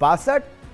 62,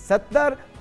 70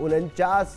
49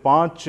5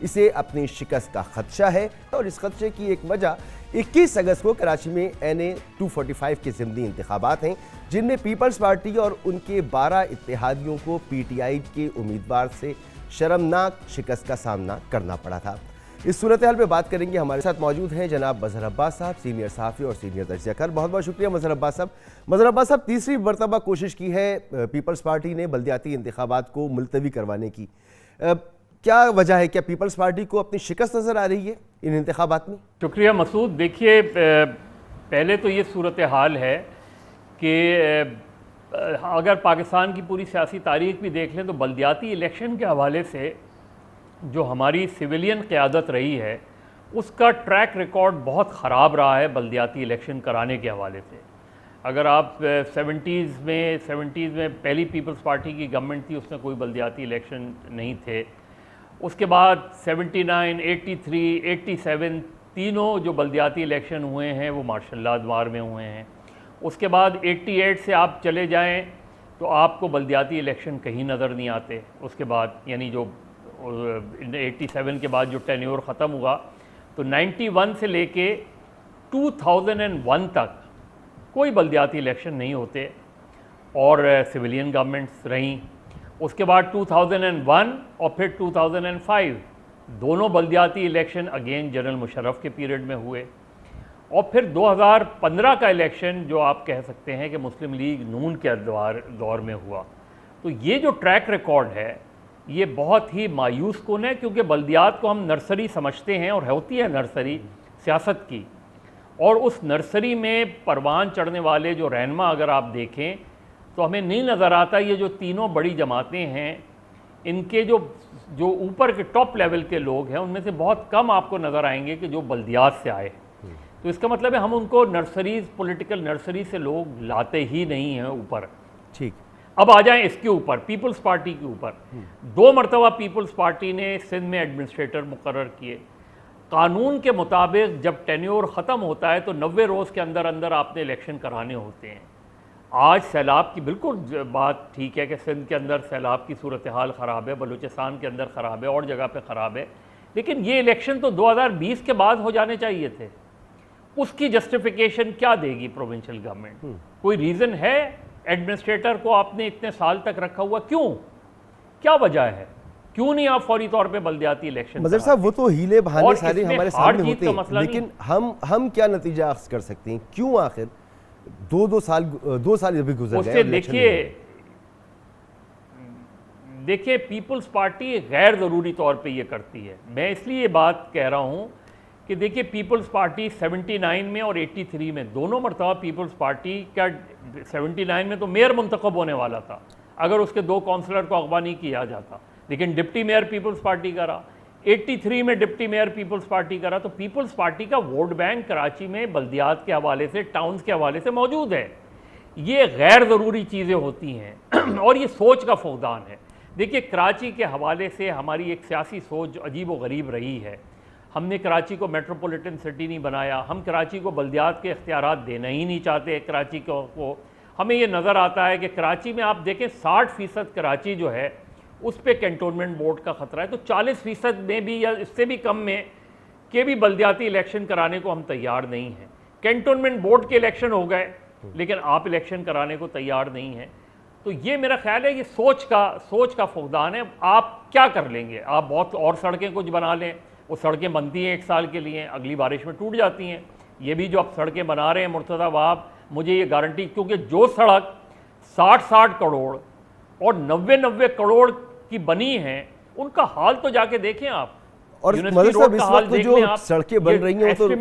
اسے اپنی شکست کا خدشہ ہے اور اس خدشے کی ایک وجہ 21 اگست کو کراچی میں NA 245 کے ضمنی انتخابات ہیں، جن میں پیپلز پارٹی اور ان کے 12 اتحادیوں کو PTI کے امیدوار سے شرمناک شکست کا سامنا کرنا پڑا تھا۔ اس صورتحال پہ بات کریں گے، ہمارے ساتھ موجود ہیں جناب مظہر عباس صاحب، سینئر صحافی اور سینئر تجزیہ کار۔ بہت بہت شکریہ مظہر عباس صاحب۔ مظہر عباس صاحب، تیسری مرتبہ کوشش کی ہے پیپلز پارٹی نے بلدیاتی انتخابات کو ملتوی کروانے کی، کیا وجہ ہے؟ کیا پیپلز پارٹی کو اپنی شکست نظر آ رہی ہے ان انتخابات میں؟ شکریہ مسعود۔ دیکھیے، پہلے تو یہ صورتحال ہے کہ اگر پاکستان کی پوری سیاسی تاریخ بھی دیکھ لیں تو بلدیاتی الیکشن کے حوالے سے جو ہماری سویلین قیادت رہی ہے اس کا ٹریک ریکارڈ بہت خراب رہا ہے بلدیاتی الیکشن کرانے کے حوالے سے۔ اگر آپ سیونٹیز میں پہلی پیپلز پارٹی کی گورنمنٹ تھی، اس میں کوئی بلدیاتی الیکشن نہیں تھے۔ اس کے بعد 79، 83، 87 تینوں جو بلدیاتی الیکشن ہوئے ہیں وہ ماشاء اللہ ادوار میں ہوئے ہیں۔ اس کے بعد 88 سے آپ چلے جائیں تو آپ کو بلدیاتی الیکشن کہیں نظر نہیں آتے۔ اس کے بعد یعنی جو 87 کے بعد جو ٹینیور ختم ہوا تو 91 سے لے کے 2001 تک کوئی بلدیاتی الیکشن نہیں ہوتے اور سویلین گورنمنٹس رہیں۔ اس کے بعد 2001 اور پھر 2005 دونوں بلدیاتی الیکشن اگین جنرل مشرف کے پیریڈ میں ہوئے، اور پھر 2015 کا الیکشن جو آپ کہہ سکتے ہیں کہ مسلم لیگ نون کے دور میں ہوا۔ تو یہ جو ٹریک ریکارڈ ہے یہ بہت ہی مایوس کن ہے، کیونکہ بلدیات کو ہم نرسری سمجھتے ہیں اور ہوتی ہے نرسری سیاست کی، اور اس نرسری میں پروان چڑھنے والے جو رہنما اگر آپ دیکھیں تو ہمیں نہیں نظر آتا یہ جو تینوں بڑی جماعتیں ہیں ان کے جو اوپر کے ٹاپ لیول کے لوگ ہیں ان میں سے بہت کم آپ کو نظر آئیں گے کہ جو بلدیات سے آئے۔ تو اس کا مطلب ہے ہم ان کو نرسریز، پولیٹیکل نرسری سے لوگ لاتے ہی نہیں ہیں اوپر۔ ٹھیک، اب آ جائیں اس کے اوپر، پیپلز پارٹی کے اوپر۔ 2 مرتبہ پیپلز پارٹی نے سندھ میں ایڈمنسٹریٹر مقرر کیے۔ قانون کے مطابق جب ٹینیور ختم ہوتا ہے تو 90 روز کے اندر اندر آپ نے الیکشن کرانے ہوتے ہیں۔ آج سیلاب کی بالکل بات ٹھیک ہے کہ سندھ کے اندر سیلاب کی صورتحال خراب ہے، بلوچستان کے اندر خراب ہے، اور جگہ پہ خراب ہے، لیکن یہ الیکشن تو 2020 کے بعد ہو جانے چاہیے تھے۔ اس کی جسٹیفیکیشن کیا دے گی پروونشل گورنمنٹ؟ کوئی ریزن ہے ایڈمنسٹریٹر کو آپ نے اتنے سال تک رکھا ہوا؟ کیوں؟ کیا وجہ ہے؟ کیوں نہیں آپ فوری طور پہ بلدیاتی الیکشن؟ مظہر صاحب، وہ تو ہیلے بہانے سارے ہمارے سامنے ہوتے ہیں، لیکن ہم کیا نتیجہ اخذ کر سکتے ہیں؟ کیوں آخر 2 سال ابھی گزر گئے؟ دیکھیے پیپلز پارٹی غیر ضروری طور پہ یہ کرتی ہے۔ میں اس لیے یہ بات کہہ رہا ہوں کہ دیکھیے پیپلز پارٹی 79 میں اور 83 میں دونوں مرتبہ پیپلز پارٹی کا 79 میں تو میئر منتخب ہونے والا تھا اگر اس کے 2 کونسلر کو اغوا نہیں کیا جاتا، لیکن ڈپٹی میئر پیپلز پارٹی کا رہا۔ 83 میں ڈپٹی میئر پیپلز پارٹی کا رہا۔ تو پیپلز پارٹی کا ووٹ بینک کراچی میں بلدیات کے حوالے سے، ٹاؤنز کے حوالے سے موجود ہے۔ یہ غیر ضروری چیزیں ہوتی ہیں اور یہ سوچ کا فقدان ہے۔ دیکھیے کراچی کے حوالے سے ہماری ایک سیاسی سوچ جو عجیب و غریب رہی ہے۔ ہم نے کراچی کو میٹروپولیٹن سٹی نہیں بنایا، ہم کراچی کو بلدیات کے اختیارات دینا ہی نہیں چاہتے کراچی کو۔ ہمیں یہ نظر آتا ہے کہ کراچی میں آپ دیکھیں 60% کراچی جو ہے اس پہ کینٹونمنٹ بورڈ کا خطرہ ہے، تو 40% میں بھی یا اس سے بھی کم میں کہ بھی بلدیاتی الیکشن کرانے کو ہم تیار نہیں ہیں۔ کینٹونمنٹ بورڈ کے الیکشن ہو گئے لیکن آپ الیکشن کرانے کو تیار نہیں ہیں۔ تو یہ میرا خیال ہے کہ سوچ کا فقدان ہے۔ آپ کیا کر لیں گے؟ آپ بہت اور سڑکیں کچھ بنا لیں، وہ سڑکیں بنتی ہیں 1 سال کے لیے، اگلی بارش میں ٹوٹ جاتی ہیں۔ یہ بھی جو آپ سڑکیں بنا رہے ہیں مرتضی وہاب، مجھے یہ گارنٹی، کیونکہ جو سڑک 60 کروڑ اور 90 کروڑ کی بنی ہیں ان کا حال تو جا کے دیکھیں آپ۔ اور مظہر صاحب اس وقت جو سڑکیں بن رہی ہیں وہ تو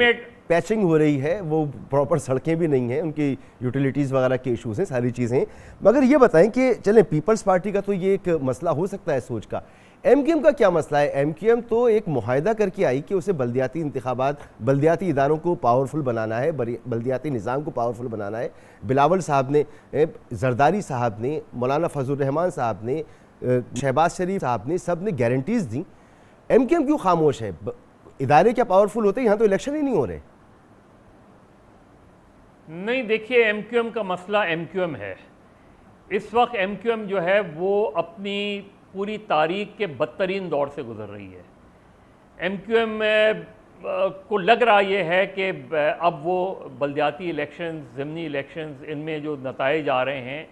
پیچنگ ہو رہی ہے، وہ پراپر سڑکیں بھی نہیں ہیں، ان کی یوٹیلیٹیز وغیرہ کے ایشوز ہیں، ساری چیزیں۔ مگر یہ بتائیں کہ چلیں پیپلز پارٹی کا تو یہ ایک مسئلہ ہو سکتا ہے سوچ کا، ایم کیو ایم کا کیا مسئلہ ہے؟ ایم کیو ایم تو ایک معاہدہ کر کے آئی کہ اسے بلدیاتی انتخابات، بلدیاتی اداروں کو پاورفل بنانا ہے، بلدیاتی نظام کو پاورفل بنانا ہے۔ بلاول صاحب نے، زرداری صاحب نے، مولانا فضل الرحمان صاحب نے، شہباز شریف صاحب نے، سب نے گارنٹیز دیں۔ ایم کیو ایم کیوں خاموش ہے؟ ادارے کیا پاورفل ہوتے ہیں؟ یہاں تو الیکشن ہی نہیں ہو رہے۔ نہیں، دیکھیے ایم کیو ایم کا مسئلہ ایم کیو ایم ہے۔ اس وقت ایم کیو ایم جو ہے وہ اپنی پوری تاریخ کے بدترین دور سے گزر رہی ہے۔ ایم کیو ایم کو لگ رہا یہ ہے کہ اب وہ بلدیاتی الیکشنز، ضمنی الیکشنز، ان میں جو نتائج آ رہے ہیں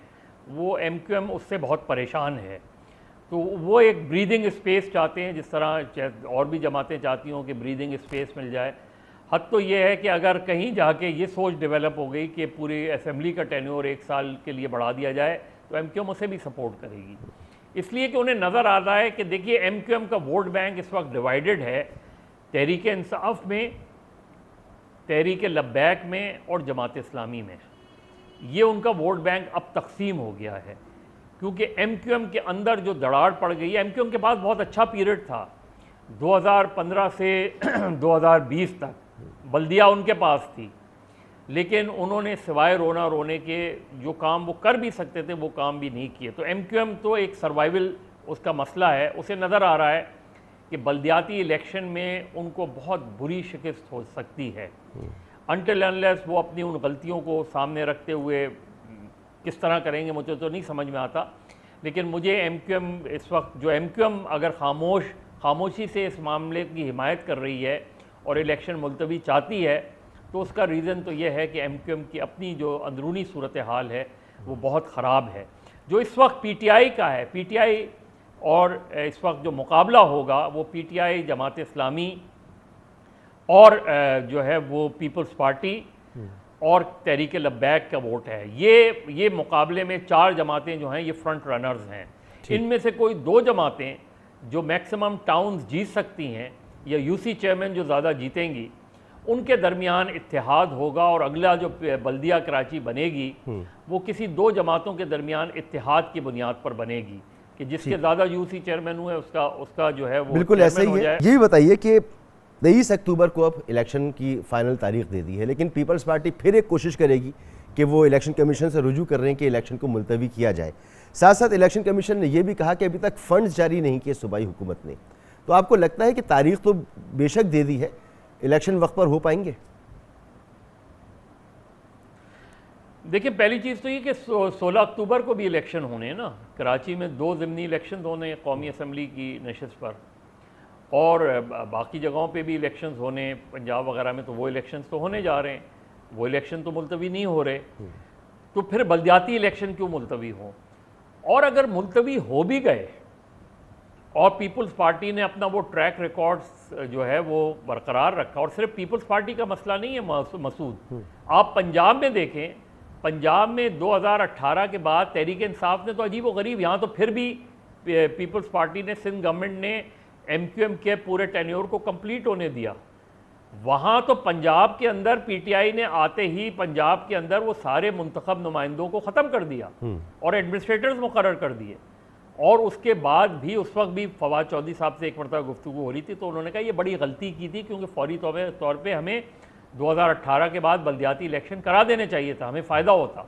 وہ ایم کیو ایم اس سے بہت پریشان ہے، تو وہ ایک بریدنگ اسپیس چاہتے ہیں، جس طرح اور بھی جماعتیں چاہتی ہوں کہ بریدنگ اسپیس مل جائے۔ حد تو یہ ہے کہ اگر کہیں جا کے یہ سوچ ڈیولپ ہو گئی کہ پوری اسمبلی کا ٹینیور 1 سال کے لیے بڑھا دیا جائے تو ایم کیو ایم اسے بھی سپورٹ کرے گی، اس لیے کہ انہیں نظر آ رہا ہے کہ دیکھیے ایم کیو ایم کا ووٹ بینک اس وقت ڈیوائیڈڈ ہے تحریک انصاف میں، تحریک لبیک میں اور جماعت اسلامی میں۔ یہ ان کا ووٹ بینک اب تقسیم ہو گیا ہے، کیونکہ ایم کیو ایم کے اندر جو دراڑ پڑ گئی ہے، ایم کیو ایم کے پاس بہت اچھا پیریڈ تھا 2015 سے 2020 تک، بلدیہ ان کے پاس تھی، لیکن انہوں نے سوائے رونا رونے کے جو کام وہ کر بھی سکتے تھے وہ کام بھی نہیں کیے۔ تو ایم کیو ایم تو ایک سروائیول اس کا مسئلہ ہے، اسے نظر آ رہا ہے کہ بلدیاتی الیکشن میں ان کو بہت بری شکست ہو سکتی ہے، انٹل انلیس وہ اپنی ان غلطیوں کو سامنے رکھتے ہوئے کس طرح کریں گے مجھے تو نہیں سمجھ میں آتا، لیکن مجھے ایم کیو ایم اس وقت جو ایم کیو ایم اگر خاموشی سے اس معاملے کی حمایت کر رہی ہے اور الیکشن ملتوی چاہتی ہے تو اس کا ریزن تو یہ ہے کہ ایم کیو ایم کی اپنی جو اندرونی صورتحال ہے وہ بہت خراب ہے۔ جو اس وقت پی ٹی آئی کا ہے، پی ٹی آئی اور اس وقت جو مقابلہ ہوگا وہ P T I, Jamaat Islami اور جو ہے وہ پیپلز پارٹی اور تحریک لبیک کا ووٹ ہے۔ یہ مقابلے میں 4 جماعتیں جو ہیں یہ فرنٹ رنرز ہیں، ان میں سے کوئی 2 جماعتیں جو میکسیمم ٹاؤنز جیت سکتی ہیں یا یو سی چیئرمین جو زیادہ جیتیں گی ان کے درمیان اتحاد ہوگا، اور اگلا جو بلدیہ کراچی بنے گی وہ کسی 2 جماعتوں کے درمیان اتحاد کی بنیاد پر بنے گی کہ جس کے زیادہ یو سی چیئرمین ہوئے اس کا جو ہے وہ بالکل ایسا ہی ہے۔ یہ بتائیے کہ 23 اکتوبر کو اب الیکشن کی فائنل تاریخ دے دی ہے، لیکن پیپلز پارٹی پھر ایک کوشش کرے گی کہ وہ الیکشن کمیشن سے رجوع کر رہے ہیں کہ الیکشن کو ملتوی کیا جائے۔ ساتھ ساتھ الیکشن کمیشن نے یہ بھی کہا کہ ابھی تک فنڈز جاری نہیں کیے صوبائی حکومت نے، تو آپ کو لگتا ہے کہ تاریخ تو بے شک دے دی ہے، الیکشن وقت پر ہو پائیں گے؟ دیکھیں پہلی چیز تو یہ کہ 16 اکتوبر کو بھی الیکشن ہونے ہیں نا، کراچی میں 2 ضمنی الیکشن ہونے ہیں قومی اسمبلی کی نشست پر، اور باقی جگہوں پہ بھی الیکشنز ہونے، پنجاب وغیرہ میں تو وہ الیکشنز تو ہونے جا رہے ہیں، وہ الیکشن تو ملتوی نہیں ہو رہے، تو پھر بلدیاتی الیکشن کیوں ملتوی ہوں؟ اور اگر ملتوی ہو بھی گئے اور پیپلز پارٹی نے اپنا وہ ٹریک ریکارڈز جو ہے وہ برقرار رکھا، اور صرف پیپلز پارٹی کا مسئلہ نہیں ہے مسعود، آپ پنجاب میں دیکھیں، پنجاب میں 2018 کے بعد تحریک انصاف نے تو عجیب و غریب، یہاں تو پھر بھی پیپلز پارٹی نے، سندھ گورنمنٹ نے ایم کیو ایم کے پورے ٹینیور کو کمپلیٹ ہونے دیا، وہاں تو پنجاب کے اندر پی ٹی آئی نے آتے ہی پنجاب کے اندر وہ سارے منتخب نمائندوں کو ختم کر دیا اور ایڈمنسٹریٹرز مقرر کر دیے، اور اس کے بعد بھی اس وقت بھی فواد چودھری صاحب سے ایک مرتبہ گفتگو ہو رہی تھی تو انہوں نے کہا یہ بڑی غلطی کی تھی کیونکہ فوری طور پہ ہمیں 2018 کے بعد بلدیاتی الیکشن کرا دینے چاہیے تھا، ہمیں فائدہ ہوتا۔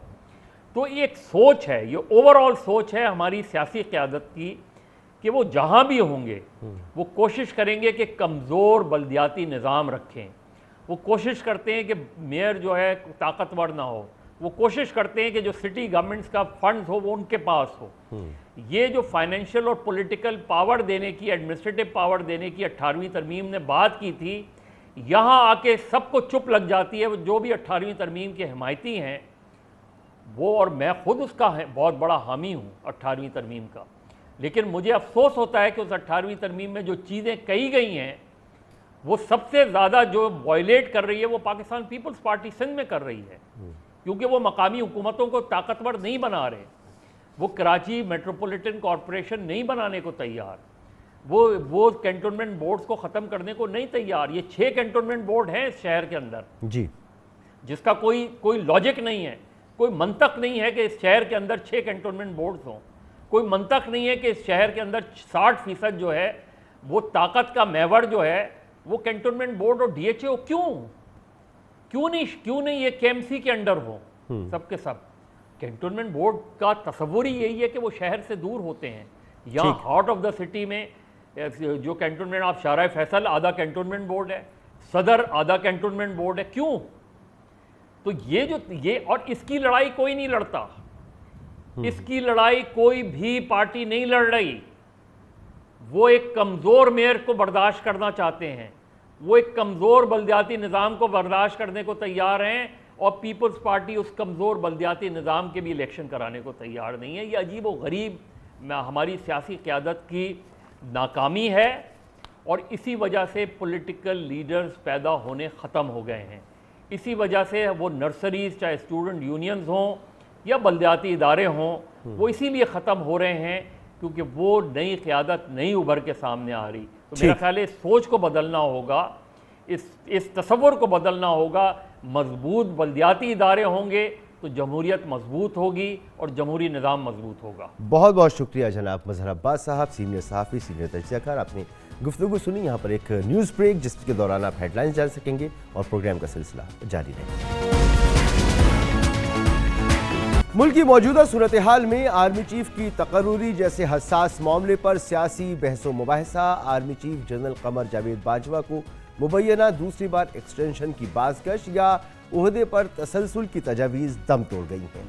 تو یہ ایک سوچ ہے، یہ اوور آل سوچ ہے ہماری سیاسی قیادت کی کہ وہ جہاں بھی ہوں گے وہ کوشش کریں گے کہ کمزور بلدیاتی نظام رکھیں، وہ کوشش کرتے ہیں کہ میئر جو ہے طاقتور نہ ہو، وہ کوشش کرتے ہیں کہ جو سٹی گورنمنٹس کا فنڈز ہو وہ ان کے پاس ہو۔ یہ جو فائنینشیل اور پولیٹیکل پاور دینے کی، ایڈمنسٹریٹو پاور دینے کی 18ویں ترمیم نے بات کی تھی، یہاں آ کے سب کو چپ لگ جاتی ہے، جو بھی 18ویں ترمیم کے حمایتی ہیں وہ، اور میں خود اس کا بہت بڑا حامی ہوں 18ویں ترمیم کا، لیکن مجھے افسوس ہوتا ہے کہ اس 18ویں ترمیم میں جو چیزیں کہی گئی ہیں وہ سب سے زیادہ جو وائلیٹ کر رہی ہے وہ پاکستان پیپلز پارٹی سندھ میں کر رہی ہے، کیونکہ وہ مقامی حکومتوں کو طاقتور نہیں بنا رہے، وہ کراچی میٹروپولیٹن کارپوریشن نہیں بنانے کو تیار، وہ کینٹونمنٹ بورڈز کو ختم کرنے کو نہیں تیار۔ یہ 6 کینٹونمنٹ بورڈ ہیں اس شہر کے اندر جی، جس کا کوئی لاجک نہیں ہے، کوئی منطق نہیں ہے کہ اس شہر کے اندر 6 کینٹونمنٹ بورڈز ہوں، کوئی منطق نہیں ہے کہ اس شہر کے اندر 60% جو ہے وہ طاقت کا محور جو ہے وہ کینٹونمنٹ بورڈ اور ڈی ایچ اے کیوں نہیں یہ کے ایم سی کے انڈر ہوں سب کے سب۔ کینٹونمنٹ بورڈ کا تصور ہی یہی ہے کہ وہ شہر سے دور ہوتے ہیں، یہاں ہارٹ آف دا سٹی میں جو کینٹونمنٹ، آپ شارع فیصل آدھا کینٹونمنٹ بورڈ ہے، صدر آدھا کینٹونمنٹ بورڈ ہے، کیوں؟ تو یہ اور اس کی لڑائی کوئی نہیں لڑتا، اس کی لڑائی کوئی بھی پارٹی نہیں لڑ رہی، وہ ایک کمزور میئر کو برداشت کرنا چاہتے ہیں، وہ ایک کمزور بلدیاتی نظام کو برداشت کرنے کو تیار ہیں، اور پیپلز پارٹی اس کمزور بلدیاتی نظام کے بھی الیکشن کرانے کو تیار نہیں ہے۔ یہ عجیب و غریب ہماری سیاسی قیادت کی ناکامی ہے، اور اسی وجہ سے پولیٹیکل لیڈرز پیدا ہونے ختم ہو گئے ہیں۔ اسی وجہ سے وہ نرسریز، چاہے اسٹوڈنٹ یونینز ہوں یا بلدیاتی ادارے ہوں، وہ اسی لیے ختم ہو رہے ہیں کیونکہ وہ نئی قیادت نہیں ابھر کے سامنے آ رہی۔ تو میرا خیال ہے اس سوچ کو بدلنا ہوگا، اس تصور کو بدلنا ہوگا۔ مضبوط بلدیاتی ادارے ہوں گے تو جمہوریت مضبوط ہوگی اور جمہوری نظام مضبوط ہوگا۔ بہت بہت شکریہ جناب مظہر عباس صاحب، سینئر صحافی، سینئر تجزیہ کار۔ آپ نے گفتگو سنی۔ یہاں پر ایک نیوز بریک جس کے دوران آپ ہیڈ لائنز جان سکیں گے اور پروگرام کا سلسلہ جاری رہے گا۔ ملک کی موجودہ صورتحال میں آرمی چیف کی تقرری جیسے حساس معاملے پر سیاسی بحث و مباحثہ، army chief general Qamar Javed Bajwa کو مبینہ دوسری بار ایکسٹینشن کی بازگشت یا عہدے پر تسلسل کی تجاویز دم توڑ گئی ہیں۔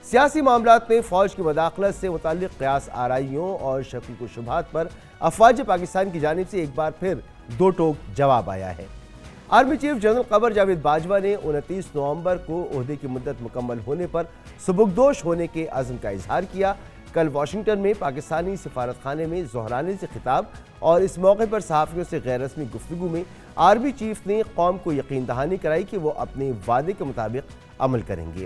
سیاسی معاملات میں فوج کی مداخلت سے متعلق قیاس آرائیوں اور شکوک و شبہات پر افواج پاکستان کی جانب سے ایک بار پھر دو ٹوک جواب آیا ہے۔ Army chief general Qamar Javed Bajwa نے 29 نومبر کو عہدے کی مدت مکمل ہونے پر سبکدوش ہونے کے عزم کا اظہار کیا۔ کل واشنگٹن میں پاکستانی سفارت خانے میں ظہرانے سے خطاب اور اس موقع پر صحافیوں سے غیر رسمی گفتگو میں آرمی چیف نے قوم کو یقین دہانی کرائی کہ وہ اپنے وعدے کے مطابق عمل کریں گے۔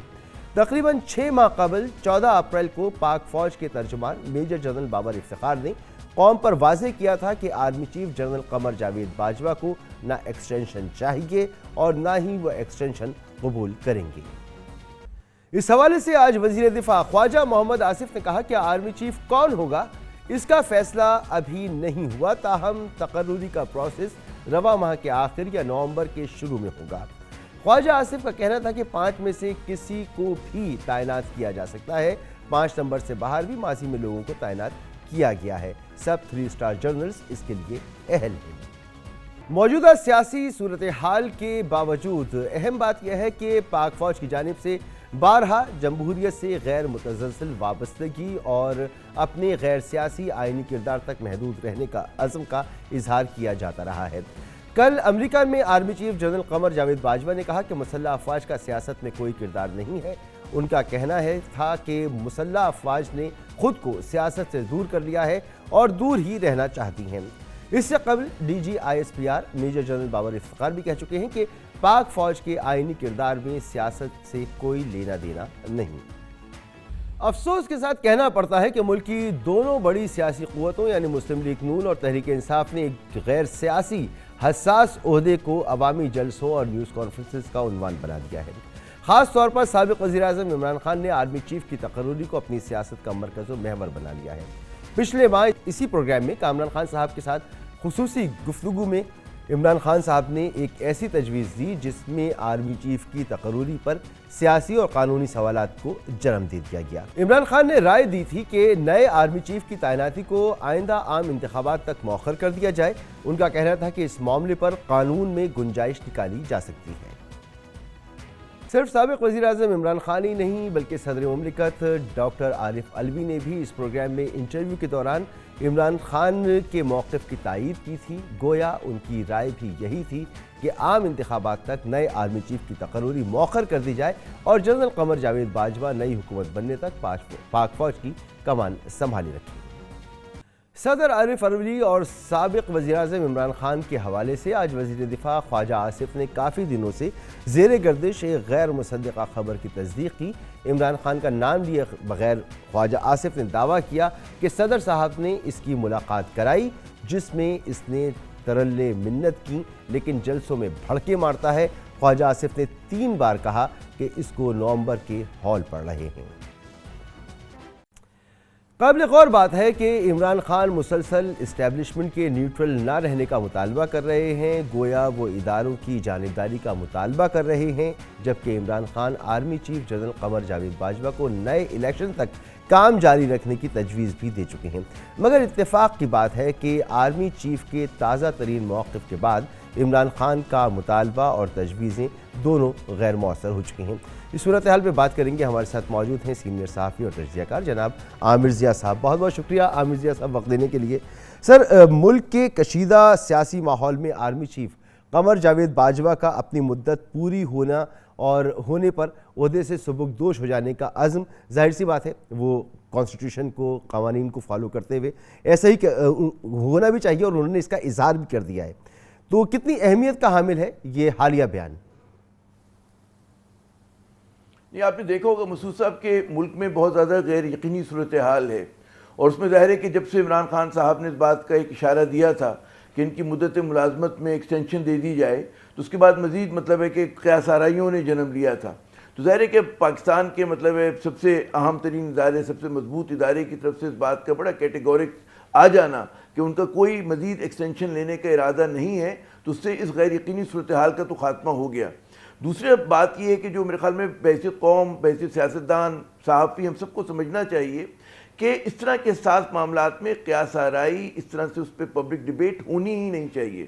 تقریباً 6 ماہ قبل 14 اپریل کو پاک فوج کے ترجمان میجر جنرل بابر افتخار نے قوم پر واضح کیا تھا کہ army chief general Qamar Javed Bajwa کو نہ ایکسٹینشن چاہیے اور نہ ہی وہ ایکسٹینشن قبول کریں گے۔ اس حوالے سے آج وزیر دفاع خواجہ محمد آصف نے کہا کہ آرمی چیف کون ہوگا اس کا فیصلہ ابھی نہیں ہوا، تاہم تقرری کا پروسیس رواں ماہ کے آخر یا نومبر کے شروع میں ہوگا۔ خواجہ آصف کا کہنا تھا کہ 5 میں سے کسی کو بھی تعینات کیا جا سکتا ہے، 5 نمبر سے باہر بھی ماضی میں لوگوں کو تعینات کیا گیا ہے، سب 3 اسٹار جنرلز اس کے لیے اہل ہیں۔ موجودہ سیاسی صورتحال کے باوجود اہم بات یہ ہے کہ پاک فوج کی جانب سے بارہا جمہوریت سے غیر متزلزل وابستگی اور اپنے غیر سیاسی آئینی کردار تک محدود رہنے کا عزم کا اظہار کیا جاتا رہا ہے۔ کل امریکہ میں army chief general Qamar Javed Bajwa نے کہا کہ مسلح افواج کا سیاست میں کوئی کردار نہیں ہے۔ ان کا کہنا تھا کہ مسلح افواج نے خود کو سیاست سے دور کر لیا ہے اور دور ہی رہنا چاہتی ہیں۔ اس سے قبل D G I S P R major general Babar Iftikhar بھی کہہ چکے ہیں کہ پاک فوج کے آئینی کردار میں سیاست سے کوئی لینا دینا نہیں۔ افسوس کے ساتھ کہنا پڑتا ہے کہ ملک کی دونوں بڑی سیاسی قوتوں یعنی مسلم لیگ نون اور تحریک انصاف نے ایک غیر سیاسی حساس عہدے کو عوامی جلسوں اور نیوز کانفرنسز کا عنوان بنا دیا ہے۔ خاص طور پر سابق وزیر اعظم عمران خان نے آرمی چیف کی تقرری کو اپنی سیاست کا مرکز و محور بنا لیا ہے۔ پچھلے ماہ اسی پروگرام میں کامران خان صاحب کے ساتھ خصوصی گفتگو میں عمران خان صاحب نے ایک ایسی تجویز دی جس میں آرمی چیف کی تقرری پر سیاسی اور قانونی سوالات کو جنم دے دیا گیا۔ عمران خان نے رائے دی تھی کہ نئے آرمی چیف کی تعیناتی کو آئندہ عام انتخابات تک مؤخر کر دیا جائے۔ ان کا کہنا تھا کہ اس معاملے پر قانون میں گنجائش نکالی جا سکتی ہے۔ صرف سابق وزیر اعظم عمران خان ہی نہیں بلکہ صدر مملکت ڈاکٹر عارف علوی نے بھی اس پروگرام میں انٹرویو کے دوران عمران خان کے موقف کی تائید کی تھی۔ گویا ان کی رائے بھی یہی تھی کہ عام انتخابات تک نئے آرمی چیف کی تقرری مؤخر کر دی جائے اور جنرل قمر جاوید باجوہ نئی حکومت بننے تک پاک فوج کی کمان سنبھالی رکھی۔ صدر عارف علوی اور سابق وزیر اعظم عمران خان کے حوالے سے آج وزیر دفاع خواجہ آصف نے کافی دنوں سے زیر گردش ایک غیر مصدقہ خبر کی تصدیق کی۔ عمران خان کا نام لیے بغیر خواجہ آصف نے دعویٰ کیا کہ صدر صاحب نے اس کی ملاقات کرائی جس میں اس نے ترلے منت کی لیکن جلسوں میں بھڑکے مارتا ہے۔ خواجہ آصف نے 3 بار کہا کہ اس کو نومبر کے ہال پڑ رہے ہیں۔ قابل غور بات ہے کہ عمران خان مسلسل اسٹیبلشمنٹ کے نیوٹرل نہ رہنے کا مطالبہ کر رہے ہیں، گویا وہ اداروں کی جانبداری کا مطالبہ کر رہے ہیں، جبکہ Imran Khan army chief general Qamar Javed Bajwa کو نئے الیکشن تک کام جاری رکھنے کی تجویز بھی دے چکے ہیں۔ مگر اتفاق کی بات ہے کہ آرمی چیف کے تازہ ترین موقف کے بعد عمران خان کا مطالبہ اور تجویزیں دونوں غیر مؤثر ہو چکی ہیں۔ اس صورتحال پہ بات کریں گے، ہمارے ساتھ موجود ہیں سینئر صحافی اور تجزیہ کار جناب عامر ضیاء صاحب۔ بہت بہت شکریہ عامر ضیاء صاحب وقت دینے کے لیے۔ سر، ملک کے کشیدہ سیاسی ماحول میں آرمی چیف قمر جاوید باجوہ کا اپنی مدت پوری ہونے پر عہدے سے سبکدوش ہو جانے کا عزم، ظاہر سی بات ہے وہ کانسٹیٹیوشن کو، قوانین کو فالو کرتے ہوئے ایسا ہی ہونا بھی چاہیے، اور انہوں نے اس کا اظہار بھی کر دیا ہے، تو کتنی اہمیت کا حامل ہے یہ حالیہ بیان؟ یہ آپ نے دیکھا ہوگا مسعود صاحب کہ ملک میں بہت زیادہ غیر یقینی صورتحال ہے، اور اس میں ظاہر ہے کہ جب سے عمران خان صاحب نے اس بات کا ایک اشارہ دیا تھا کہ ان کی مدت ملازمت میں ایکسٹینشن دے دی جائے، تو اس کے بعد مزید مطلب ہے کہ قیاس آرائیوں نے جنم لیا تھا۔ تو ظاہر ہے کہ پاکستان کے مطلب ہے سب سے اہم ترین ادارے، سب سے مضبوط ادارے کی طرف سے اس بات کا بڑا کیٹیگورک آ جانا کہ ان کا کوئی مزید ایکسٹینشن لینے کا ارادہ نہیں ہے، تو اس سے اس غیر یقینی صورتحال کا تو خاتمہ ہو گیا۔ دوسری بات یہ ہے کہ جو میرے خیال میں بحیثیت قوم، بحیثیت سیاستدان، صحافی، ہم سب کو سمجھنا چاہیے کہ اس طرح کے حساس معاملات میں قیاس آرائی، اس طرح سے اس پہ پبلک ڈیبیٹ ہونی ہی نہیں چاہیے۔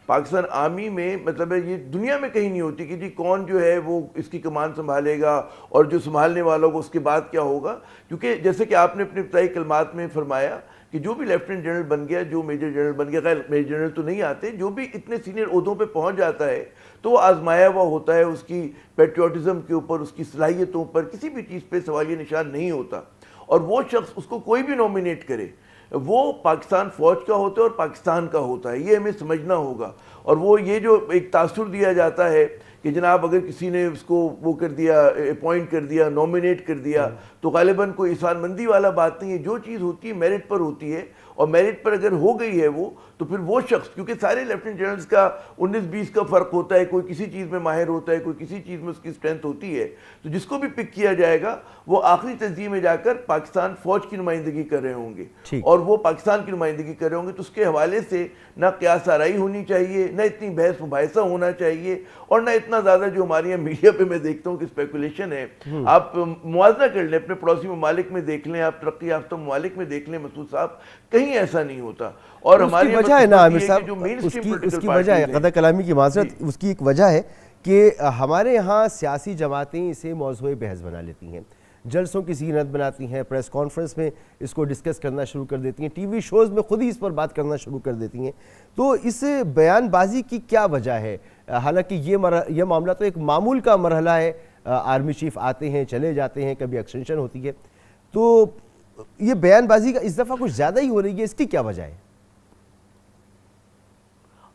پاکستان آرمی میں مطلب ہے یہ دنیا میں کہیں نہیں ہوتی کہ جی کون جو ہے وہ اس کی کمان سنبھالے گا، اور جو سنبھالنے والا ہوگا اس کے بعد کیا ہوگا، کیونکہ جیسے کہ آپ نے اپنے ابتدائی کلمات میں فرمایا کہ جو بھی لیفٹیننٹ جنرل بن گیا، جو میجر جنرل بن گیا، غیر میجر جنرل تو نہیں آتے، جو بھی اتنے سینئر عہدوں پہ پہنچ جاتا ہے تو وہ آزمایا ہوا ہوتا ہے، اس کی پیٹریوٹزم کے اوپر، اس کی صلاحیتوں پر کسی بھی چیز پہ سوالیہ نشان نہیں ہوتا، اور وہ شخص اس کو کوئی بھی نومینیٹ کرے وہ پاکستان فوج کا ہوتا ہے اور پاکستان کا ہوتا ہے، یہ ہمیں سمجھنا ہوگا۔ اور وہ یہ جو ایک تاثر دیا جاتا ہے کہ جناب اگر کسی نے اس کو وہ کر دیا، اپوائنٹ کر دیا، نومینیٹ کر دیا، تو غالباً کوئی احسان مندی والا بات نہیں ہے۔ جو چیز ہوتی ہے میرٹ پر ہوتی ہے، اور میرٹ پر اگر ہو گئی ہے وہ، تو پھر وہ شخص، کیونکہ سارے لیفٹیننٹ جنرلز کا 19-20 کا فرق ہوتا ہے، کوئی کسی چیز میں ماہر ہوتا ہے، کوئی کسی چیز میں اس کی اسٹرینتھ ہوتی ہے، تو جس کو بھی پک کیا جائے گا وہ آخری تجزیے میں جا کر پاکستان فوج کی نمائندگی کر رہے ہوں گے، اور وہ پاکستان کی نمائندگی کر رہے ہوں گے، تو اس کے حوالے سے نہ قیاس آرائی ہونی چاہیے، نہ اتنی بحث مباحثہ ہونا چاہیے، اور نہ اتنا زیادہ جو ہمارے یہاں میڈیا پہ میں دیکھتا ہوں کہ اسپیکولیشن ہے۔ آپ موازنہ کر لیں، اپنے پڑوسی ممالک میں دیکھ لیں، آپ ترقی یافتہ ممالک میں دیکھ لیں مسعود صاحب، کہیں ایسا نہیں ہوتا۔ اور ہماری وجہ ہے نا عامر صاحب، اس کی وجہ ہے، قدر کلامی کی معذرت، اس کی ایک وجہ ہے کہ ہمارے ہاں سیاسی جماعتیں اسے موضوع بحث بنا لیتی ہیں، جلسوں کی زینت بناتی ہیں، پریس کانفرنس میں اس کو ڈسکس کرنا شروع کر دیتی ہیں، ٹی وی شوز میں خود ہی اس پر بات کرنا شروع کر دیتی ہیں۔ تو اس بیان بازی کی کیا وجہ ہے؟ حالانکہ یہ معاملہ تو ایک معمول کا مرحلہ ہے، آرمی چیف آتے ہیں، چلے جاتے ہیں، کبھی ایکسٹینشن ہوتی ہے، تو یہ بیان بازی کا اس دفعہ کچھ زیادہ ہی ہو رہی ہے، اس کی کیا وجہ ہے؟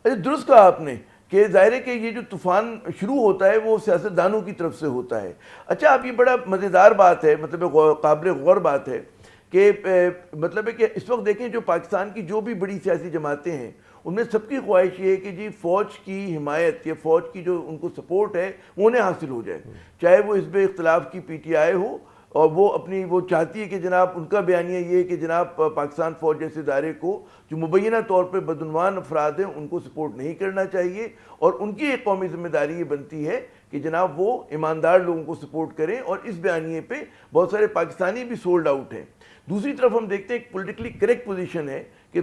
درست کہا آپ نے کہ ظاہر ہے کہ یہ جو طوفان شروع ہوتا ہے وہ سیاستدانوں کی طرف سے ہوتا ہے۔ اچھا، آپ یہ بڑا مزیدار بات ہے، مطلب قابل غور بات ہے کہ مطلب ہے کہ اس وقت دیکھیں جو پاکستان کی جو بھی بڑی سیاسی جماعتیں ہیں ان میں سب کی خواہش یہ ہے کہ جی فوج کی حمایت یا فوج کی جو ان کو سپورٹ ہے وہ انہیں حاصل ہو جائے، چاہے وہ حزب اختلاف کی پی ٹی آئی ہو، اور وہ چاہتی ہے کہ جناب ان کا بیانیہ یہ ہے کہ جناب پاکستان فوج جیسے ادارے کو جو مبینہ طور پہ بدعنوان افراد ہیں ان کو سپورٹ نہیں کرنا چاہیے، اور ان کی ایک قومی ذمہ داری یہ بنتی ہے کہ جناب وہ ایماندار لوگوں کو سپورٹ کریں، اور اس بیانیے پہ بہت سارے پاکستانی بھی سولڈ آؤٹ ہیں۔ دوسری طرف ہم دیکھتے ہیں ایک پولیٹیکلی کریکٹ پوزیشن ہے کہ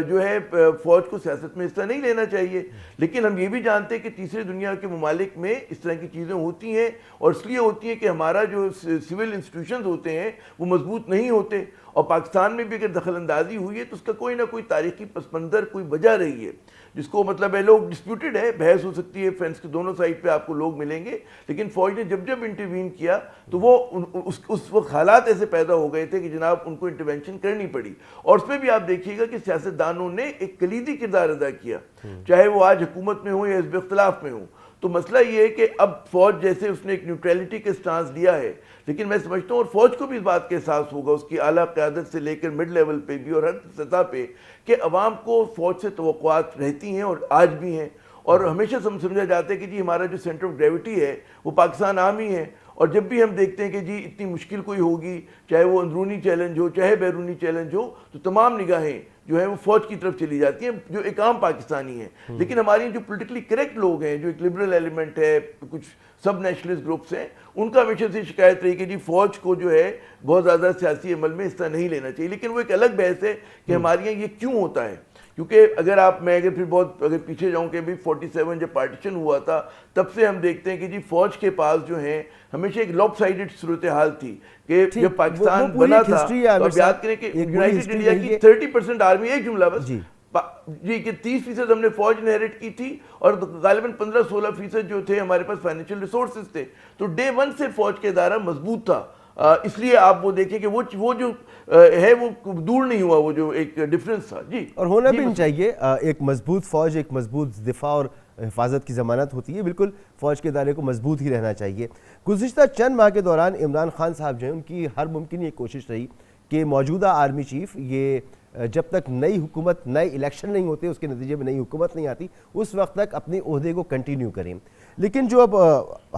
جو ہے فوج کو سیاست میں حصہ نہیں لینا چاہیے، لیکن ہم یہ بھی جانتے ہیں کہ تیسری دنیا کے ممالک میں اس طرح کی چیزیں ہوتی ہیں، اور اس لیے ہوتی ہیں کہ ہمارا جو سول انسٹیٹیوشنز ہوتے ہیں وہ مضبوط نہیں ہوتے، اور پاکستان میں بھی اگر دخل اندازی ہوئی ہے تو اس کا کوئی نہ کوئی تاریخی پس منظر، کوئی وجہ رہی ہے، جس کو مطلب ہے لوگ ڈسپیوٹڈ ہے، بحث ہو سکتی ہے، فینس کے دونوں سائڈ پہ آپ کو لوگ ملیں گے، لیکن فوج نے جب انٹروین کیا تو وہ اس وقت حالات ایسے پیدا ہو گئے تھے کہ جناب ان کو انٹروینشن کرنی پڑی، اور اس میں بھی آپ دیکھیے گا کہ سیاستدانوں نے ایک کلیدی کردار ادا کیا، چاہے وہ آج حکومت میں ہوں یا حزب اختلاف میں ہوں۔ تو مسئلہ یہ ہے کہ اب فوج جیسے اس نے ایک نیوٹریلٹی کا سٹانس لیا ہے، لیکن میں سمجھتا ہوں اور فوج کو بھی اس بات کا احساس ہوگا، اس کی اعلیٰ قیادت سے لے کر مڈ لیول پہ بھی اور ہر سطح پہ، کہ عوام کو فوج سے توقعات رہتی ہیں اور آج بھی ہیں، اور ہمیشہ سمجھا جاتا ہے کہ جی ہمارا جو سینٹر آف گریوٹی ہے وہ پاکستان آرمی ہے، اور جب بھی ہم دیکھتے ہیں کہ جی اتنی مشکل کوئی ہوگی، چاہے وہ اندرونی چیلنج ہو چاہے بیرونی چیلنج ہو، تو تمام نگاہیں جو ہیں وہ فوج کی طرف چلی جاتی ہیں جو ایک عام پاکستانی ہیں۔ لیکن ہماری جو پولیٹیکلی کریکٹ لوگ ہیں، جو ایک لبرل ایلیمنٹ ہے، کچھ سب نیشنلسٹ گروپس ہیں، ان کا ہمیشہ سے شکایت رہی کہ جی فوج کو جو ہے بہت زیادہ سیاسی عمل میں حصہ نہیں لینا چاہیے، لیکن وہ ایک الگ بحث ہے کہ ہمارے یہاں یہ کیوں ہوتا ہے، کیونکہ میں اگر پھر بہت اگر پیچھے جاؤں کہ بھی 47 جب پارٹیشن ہوا تھا تب سے ہم دیکھتے ہیں کہ جی فوج کے پاس جو ہیں ہمیشہ ایک لاپ سائیڈڈ صورتحال تھی کہ جب پاکستان بنا تھا تو آپ یاد کریں کہ یونائٹڈ انڈیا کی 30% آرمی، ایک جملہ بس جی کہ 30% ہم نے فوج انہیرٹ کی تھی اور غالباً 15-16% جو تھے ہمارے پاس فائنینشیل ریسورسز تھے. تو ڈے ون سے فوج کا ادارہ مضبوط تھا. اس لیے آپ وہ دیکھیں کہ وہ جو ہے وہ دور نہیں ہوا، وہ جو ایک ڈیفرنس تھا. جی اور ہونا بھی نہیں چاہیے. ایک مضبوط فوج ایک مضبوط دفاع اور حفاظت کی ضمانت ہوتی ہے. بالکل فوج کے ادارے کو مضبوط ہی رہنا چاہیے. گزشتہ چند ماہ کے دوران عمران خان صاحب جو ہیں ان کی ہر ممکن یہ کوشش رہی کہ موجودہ آرمی چیف یہ جب تک نئی حکومت نئے الیکشن نہیں ہوتے، اس کے نتیجے میں نئی حکومت نہیں آتی، اس وقت تک اپنے عہدے کو کنٹینیو کریں. لیکن جو اب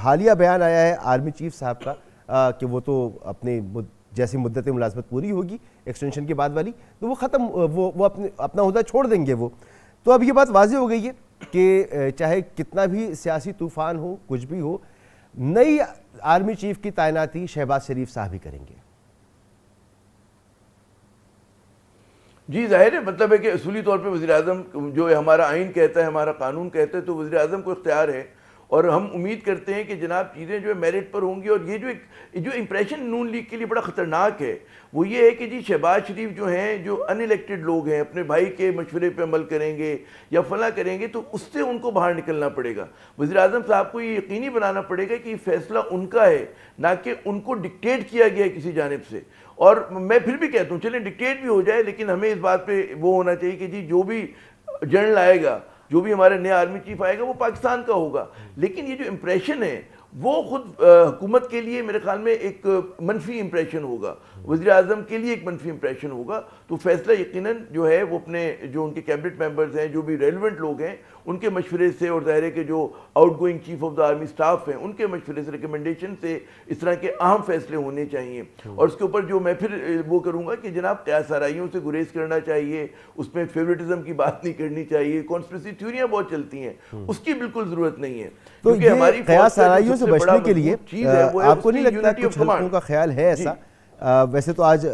حالیہ بیان آیا ہے آرمی چیف صاحب کا کہ وہ تو اپنے جیسی مدت ملازمت پوری ہوگی ایکسٹینشن کے بعد والی تو وہ ختم وہ اپنا عہدہ چھوڑ دیں گے. وہ تو اب یہ بات واضح ہو گئی ہے کہ چاہے کتنا بھی سیاسی طوفان ہو، کچھ بھی ہو، نئی آرمی چیف کی تعیناتی شہباز شریف صاحب ہی کریں گے. جی ظاہر ہے، مطلب ہے کہ اصولی طور پہ وزیراعظم جو ہمارا آئین کہتا ہے، ہمارا قانون کہتا ہے، تو وزیراعظم کو اختیار ہے اور ہم امید کرتے ہیں کہ جناب چیزیں جو ہے میرٹ پر ہوں گی. اور یہ جو امپریشن نون لیگ کے لیے بڑا خطرناک ہے وہ یہ ہے کہ جی شہباز شریف جو ہیں، جو ان الیکٹڈ لوگ ہیں، اپنے بھائی کے مشورے پہ عمل کریں گے یا فلاں کریں گے تو اس سے ان کو باہر نکلنا پڑے گا. وزیراعظم صاحب کو یہ یقینی بنانا پڑے گا کہ یہ فیصلہ ان کا ہے، نہ کہ ان کو ڈکٹیٹ کیا گیا ہے کسی جانب سے. اور میں پھر بھی کہتا ہوں چلیں ڈکٹیٹ بھی ہو جائے، لیکن ہمیں اس بات پہ وہ ہونا چاہیے کہ جی جو بھی جنرل آئے گا، جو بھی ہمارے نیا آرمی چیف آئے گا وہ پاکستان کا ہوگا. لیکن یہ جو امپریشن ہے وہ خود حکومت کے لیے میرے خیال میں ایک منفی امپریشن ہوگا، وزیر اعظم کے لیے ایک منفی امپریشن ہوگا. تو فیصلہ یقیناً جو ہے وہ اپنے جو ان کے کیبنٹ ممبرز ہیں، جو بھی ریلیونٹ لوگ ہیں، ان کے مشورے سے، اور ظاہر ہے کہ جو out going chief of the army staff ہیں ان کے مشورے سے، ریکمنڈیشن سے اس طرح کے اہم فیصلے ہونے چاہیے. اور اس کے اوپر جو میں پھر وہ کروں گا کہ جناب قیاس آرائیوں سے گریز کرنا چاہیے، اس میں فیورٹزم کی بات نہیں کرنی چاہیے. کانسپریسی تھیوریاں بہت چلتی ہیں، اس کی بالکل ضرورت نہیں ہے. تو یہ قیاس آرائیوں سے بچنے کے لیے آپ کو نہیں لگتا کچھ حلقوں کا خیال ہے ایسا؟ ویسے تو آج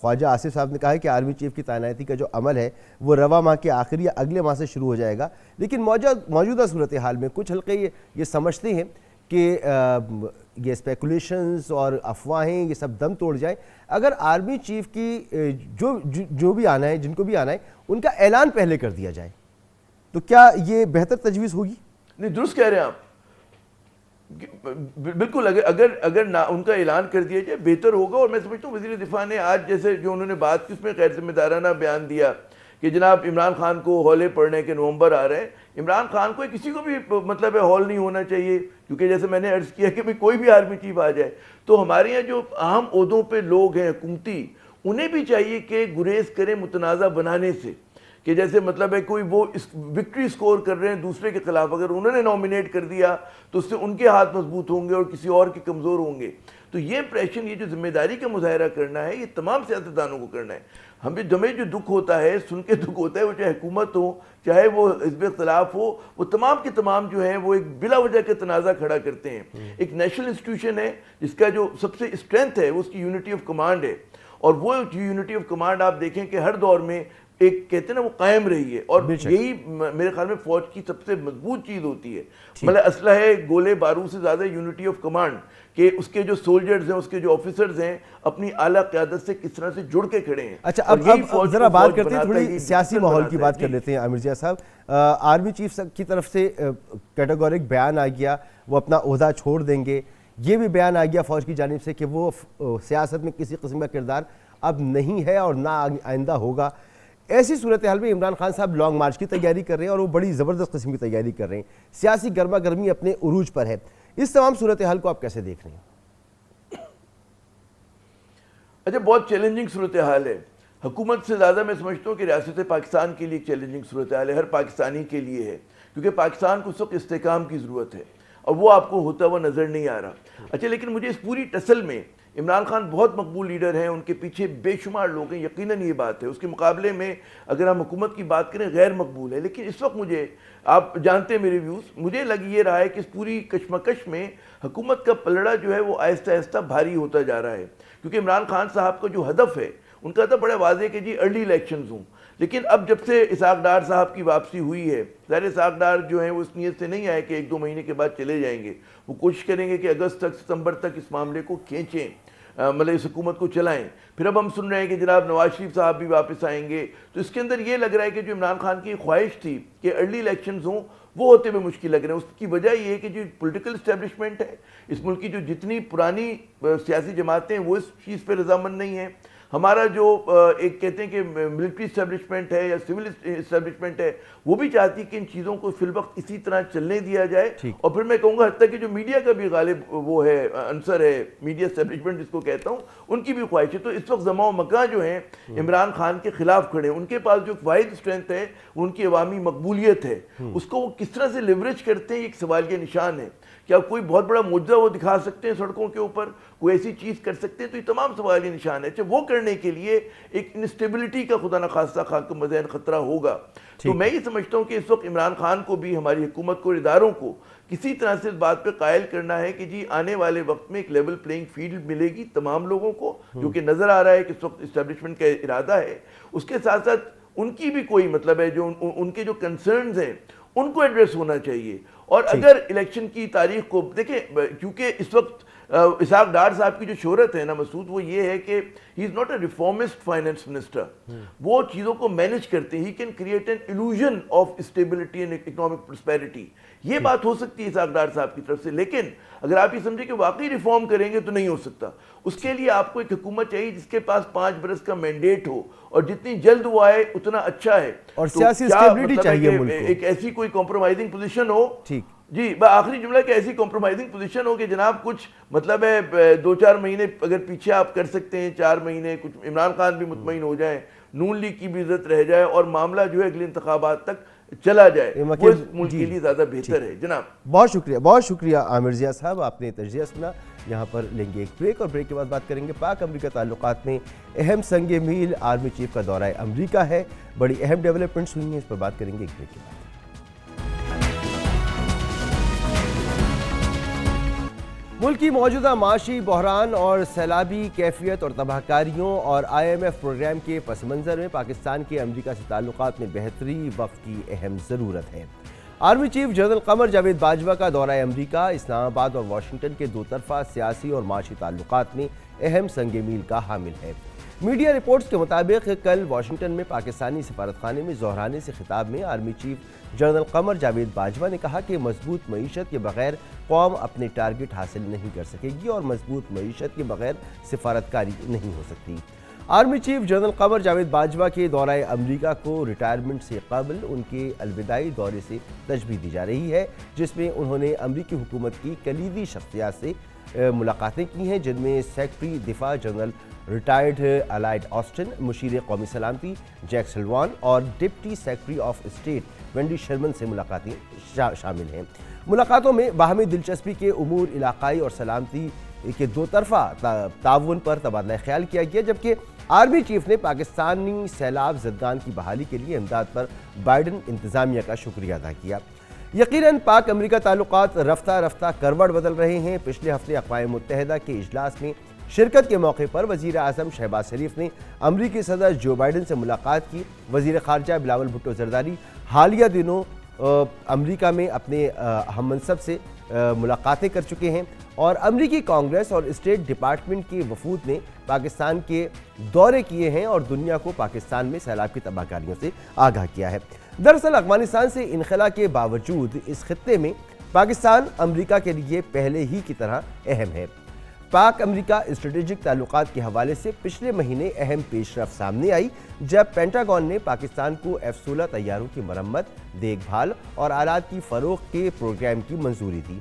خواجہ آصف صاحب نے کہا ہے کہ آرمی چیف کی تعیناتی کا جو عمل ہے وہ رواں ماہ کے آخر یا اگلے ماہ سے شروع ہو جائے گا. لیکن موجودہ صورتحال میں کچھ حلقے یہ سمجھتے ہیں کہ یہ اسپیکولیشنز اور افواہیں یہ سب دم توڑ جائیں اگر آرمی چیف کی جو بھی آنا ہے، جن کو بھی آنا ہے، ان کا اعلان پہلے کر دیا جائے. تو کیا یہ بہتر تجویز ہوگی؟ نہیں، درست کہہ رہے ہیں آپ، بالکل. اگر نہ ان کا اعلان کر دیا جائے بہتر ہوگا. اور میں سمجھتا ہوں وزیر دفاع نے آج جیسے جو انہوں نے بات کی اس میں غیر ذمہ دارانہ بیان دیا کہ جناب عمران خان کو ہالے پڑھنے کے نومبر آ رہے ہیں. عمران خان کو کسی کو بھی مطلب ہے ہال نہیں ہونا چاہیے، کیونکہ جیسے میں نے عرض کیا کہ کوئی بھی آرمی چیف آ جائے تو ہمارے یہاں جو اہم عہدوں پہ لوگ ہیں حکومتی، انہیں بھی چاہیے کہ گریز کریں متنازع بنانے سے. کہ جیسے مطلب ہے کوئی وہ وکٹری سکور کر رہے ہیں دوسرے کے خلاف، اگر انہوں نے نومینیٹ کر دیا تو اس سے ان کے ہاتھ مضبوط ہوں گے اور کسی اور کے کمزور ہوں گے. تو یہ امپریشن، یہ جو ذمہ داری کا مظاہرہ کرنا ہے، یہ تمام سیاستدانوں کو کرنا ہے. ہمیں جو دکھ ہوتا ہے، سن کے دکھ ہوتا ہے، وہ چاہے حکومت ہو چاہے وہ حزب اختلاف ہو، وہ تمام کے تمام جو ہیں وہ ایک بلا وجہ کے تنازع کھڑا کرتے ہیں. ایک نیشنل انسٹیٹیوشن ہے جس کا جو سب سے اسٹرینتھ ہے وہ اس کی یونٹی آف کمانڈ ہے. اور وہ یونٹی آف کمانڈ آپ دیکھیں کہ ہر دور میں ایک کہتے ہیں نا وہ قائم رہی ہے. اور یہی میرے خیال میں فوج کی سب سے مضبوط چیز ہوتی ہے. مطلب اسلحے گولے بارود سے زیادہ یونٹی آف کمانڈ، کہ اس کے جو سولجرز ہیں، اس کے جو آفیسرز ہیں، اپنی اعلیٰ قیادت سے کس طرح سے جڑ کے کھڑے ہیں. اچھا، اب ذرا بات کرتے ہیں، تھوڑی سیاسی ماحول کی بات کر لیتے ہیں. عامر ضیاء صاحب، آرمی چیف کی طرف سے کیٹیگورک بیان آ گیا وہ اپنا عہدہ چھوڑ دیں گے. یہ بھی بیان آ گیا فوج کی جانب سے کہ وہ سیاست میں کسی قسم کا کردار اب نہیں ہے اور نہ آئندہ ہوگا. ایسی صورتحال میں عمران خان صاحب لانگ مارچ کی تیاری کر رہے ہیں اور وہ بڑی زبردست قسم کی تیاری کر رہے ہیں. سیاسی گرما گرمی اپنے عروج پر ہے. اس تمام صورتحال کو آپ کیسے دیکھ رہے ہیں؟ اچھا، بہت چیلنجنگ صورتحال ہے. حکومت سے زیادہ میں سمجھتا ہوں کہ ریاست پاکستان کے لیے ایک چیلنجنگ صورتحال ہے، ہر پاکستانی کے لیے ہے. کیونکہ پاکستان کو اس وقت استحکام کی ضرورت ہے اور وہ آپ کو ہوتا ہوا نظر نہیں آ رہا. اچھا، لیکن مجھے اس پوری ٹسل میں عمران خان بہت مقبول لیڈر ہیں، ان کے پیچھے بے شمار لوگ ہیں، یقیناً یہ بات ہے. اس کے مقابلے میں اگر ہم حکومت کی بات کریں غیر مقبول ہے. لیکن اس وقت مجھے، آپ جانتے ہیں میرے ویوز، مجھے لگ یہ رہا ہے کہ اس پوری کشمکش میں حکومت کا پلڑا جو ہے وہ آہستہ آہستہ بھاری ہوتا جا رہا ہے. کیونکہ عمران خان صاحب کا جو ہدف ہے، ان کا ہدف بڑا واضح ہے کہ جی ارلی الیکشنز ہوں. لیکن اب جب سے اسحاق ڈار صاحب کی واپسی ہوئی ہے، ظاہر اسحاق ڈار جو ہیں وہ اس نیت سے نہیں آئے کہ 1-2 مہینے کے بعد چلے جائیں گے، وہ کوشش کریں گے کہ اگست تک ستمبر تک اس معاملے کو کھینچیں، مطلب اس حکومت کو چلائیں۔ پھر اب ہم سن رہے ہیں کہ جناب نواز شریف صاحب بھی واپس آئیں گے، تو اس کے اندر یہ لگ رہا ہے کہ جو عمران خان کی خواہش تھی کہ ارلی الیکشنز ہوں، وہ ہوتے ہوئے مشکل لگ رہے ہیں۔ اس کی وجہ یہ ہے کہ جو پولیٹیکل اسٹیبلشمنٹ ہے اس ملک کی، جو جتنی پرانی سیاسی جماعتیں وہ اس چیز پہ رضامند نہیں ہیں۔ ہمارا جو ایک کہتے ہیں کہ ملٹری اسٹیبلشمنٹ ہے یا سول اسٹیبلشمنٹ ہے، وہ بھی چاہتی ہے کہ ان چیزوں کو فی الوقت اسی طرح چلنے دیا جائے۔ اور پھر میں کہوں گا حتیٰ کہ جو میڈیا کا بھی غالب وہ ہے عنصر ہے، میڈیا اسٹیبلشمنٹ جس کو کہتا ہوں، ان کی بھی خواہش ہے۔ تو اس وقت زماں و مکاں جو ہیں عمران خان کے خلاف کھڑے ہیں، ان کے پاس جو واحد اسٹرینتھ ہے ان کی عوامی مقبولیت ہے، اس کو وہ کس طرح سے لیوریج کرتے ہیں، ایک سوالیہ نشان ہے۔ کیا کوئی بہت بڑا معجزہ وہ دکھا سکتے ہیں سڑکوں کے اوپر، کوئی ایسی چیز کر سکتے ہیں؟ تو یہ تمام سوالیہ نشان ہے۔ وہ کرنے کے لیے ایک انسٹیبلٹی کا خدا نخواستہ خاتم مذہن خطرہ ہوگا۔ تو میں یہ سمجھتا ہوں کہ اس وقت عمران خان کو بھی، ہماری حکومت کو، اداروں کو کسی طرح سے اس بات پہ قائل کرنا ہے کہ جی آنے والے وقت میں ایک لیول پلینگ فیلڈ ملے گی تمام لوگوں کو، جو کہ نظر آ رہا ہے کہ اس وقت اسٹیبلشمنٹ کا ارادہ ہے۔ اس کے ساتھ ساتھ ان کی بھی کوئی مطلب ہے، جو ان کے جو کنسرنز ہیں ان کو ایڈریس ہونا چاہیے۔ اور اگر الیکشن کی تاریخ کو دیکھیں، کیونکہ اس وقت اسحاق ڈار صاحب کی جو شہرت ہے نا مسعود، وہ یہ ہے کہ he is not a reformist finance minister, وہ چیزوں کو مینج کرتے ہیں، he can create an illusion of stability and economic prosperity. یہ بات ہو سکتی ہے اسحاق ڈار صاحب کی طرف سے، لیکن اگر آپ یہ سمجھیں کہ واقعی ریفارم کریں گے تو نہیں ہو سکتا۔ اس کے لیے آپ کو ایک حکومت چاہیے جس کے پاس 5 برس کا مینڈیٹ ہو، اور جتنی جلد وہ آئے اتنا اچھا ہے، اور سیاسی اسٹیبلٹی چاہیے ملک کو، ایک ایسی کوئی کمپرومائزنگ پوزیشن ہو۔ ٹھیک جی، آخری جملہ کہ ایسی کمپرومائزنگ پوزیشن ہو کہ جناب کچھ مطلب ہے 2-4 مہینے اگر پیچھے آپ کر سکتے ہیں، 4 مہینے، کچھ عمران خان بھی مطمئن ہو جائیں، نون لیگ کی بھی عزت رہ جائے، اور معاملہ جو ہے اگلے انتخابات تک چلا جائے، وہ اس ملک کے لیے زیادہ بہتر ہے۔ جناب بہت شکریہ عامر ضیاء صاحب، آپ نے تجزیہ سنا۔ یہاں پر لیں گے ایک بریک، اور بریک کے بعد بات کریں گے پاک امریکہ تعلقات میں اہم سنگ میل آرمی چیف کا دورہ امریکہ ہے، بڑی اہم ڈیولپمنٹس ہوئی ہیں، اس پر بات کریں گے ایک بریک کے بعد۔ ملک کی موجودہ معاشی بحران اور سیلابی کیفیت اور تباہ کاریوں اور IMF پروگرام کے پس منظر میں پاکستان کے امریکہ سے تعلقات میں بہتری وقت کی اہم ضرورت ہے۔ Army chief general Qamar Javed Bajwa کا دورہ امریکہ اسلام آباد اور واشنگٹن کے 2 طرفہ سیاسی اور معاشی تعلقات میں اہم سنگ میل کا حامل ہے۔ میڈیا رپورٹس کے مطابق کل واشنگٹن میں پاکستانی سفارتخانے میں ظہرانے سے خطاب میں army chief general Qamar Javed Bajwa نے کہا کہ مضبوط معیشت کے بغیر قوم اپنے ٹارگٹ حاصل نہیں کر سکے گی، اور مضبوط معیشت کے بغیر سفارتکاری نہیں ہو سکتی۔ Army chief general Qamar Javed Bajwa کے دورہ امریکہ کو ریٹائرمنٹ سے قبل ان کے الوداعی دورے سے تشبیہ دی جا رہی ہے، جس میں انہوں نے امریکی حکومت کی کلیدی شخصیات سے ملاقاتیں کی ہیں، جن میں سیکرٹری دفاع جنرل ریٹائرڈ الائیڈ آسٹن، مشیر قومی سلامتی جیک سلوان اور deputy secretary of state Wendy Sherman سے ملاقاتیں شامل ہیں۔ ملاقاتوں میں باہمی دلچسپی کے امور، علاقائی اور سلامتی کے 2 طرفہ تعاون پر تبادلہ خیال کیا گیا، جبکہ آرمی چیف نے پاکستانی سیلاب زدگان کی بحالی کے لیے امداد پر بائیڈن انتظامیہ کا شکریہ ادا کیا۔ یقیناً پاک امریکہ تعلقات رفتہ رفتہ کروٹ بدل رہے ہیں۔ پچھلے ہفتے اقوام متحدہ کے اجلاس میں شرکت کے موقع پر وزیر اعظم شہباز شریف نے امریکی صدر جو بائیڈن سے ملاقات کی۔ وزیر خارجہ بلاول بھٹو زرداری حالیہ دنوں امریکہ میں اپنے ہم منصب سے ملاقاتیں کر چکے ہیں، اور امریکی کانگریس اور اسٹیٹ ڈپارٹمنٹ کے وفود نے پاکستان کے دورے کیے ہیں اور دنیا کو پاکستان میں سیلاب کی تباہ کاریوں سے آگاہ کیا ہے۔ دراصل افغانستان سے انخلا کے باوجود اس خطے میں پاکستان امریکہ کے لیے پہلے ہی کی طرح اہم ہے۔ پاک امریکہ اسٹریٹجک تعلقات کے حوالے سے پچھلے مہینے اہم پیش رفت سامنے آئی، جب پینٹاگون نے پاکستان کو F-16 طیاروں کی مرمت، دیکھ بھال اور آلات کی فروخت کے پروگرام کی منظوری دی۔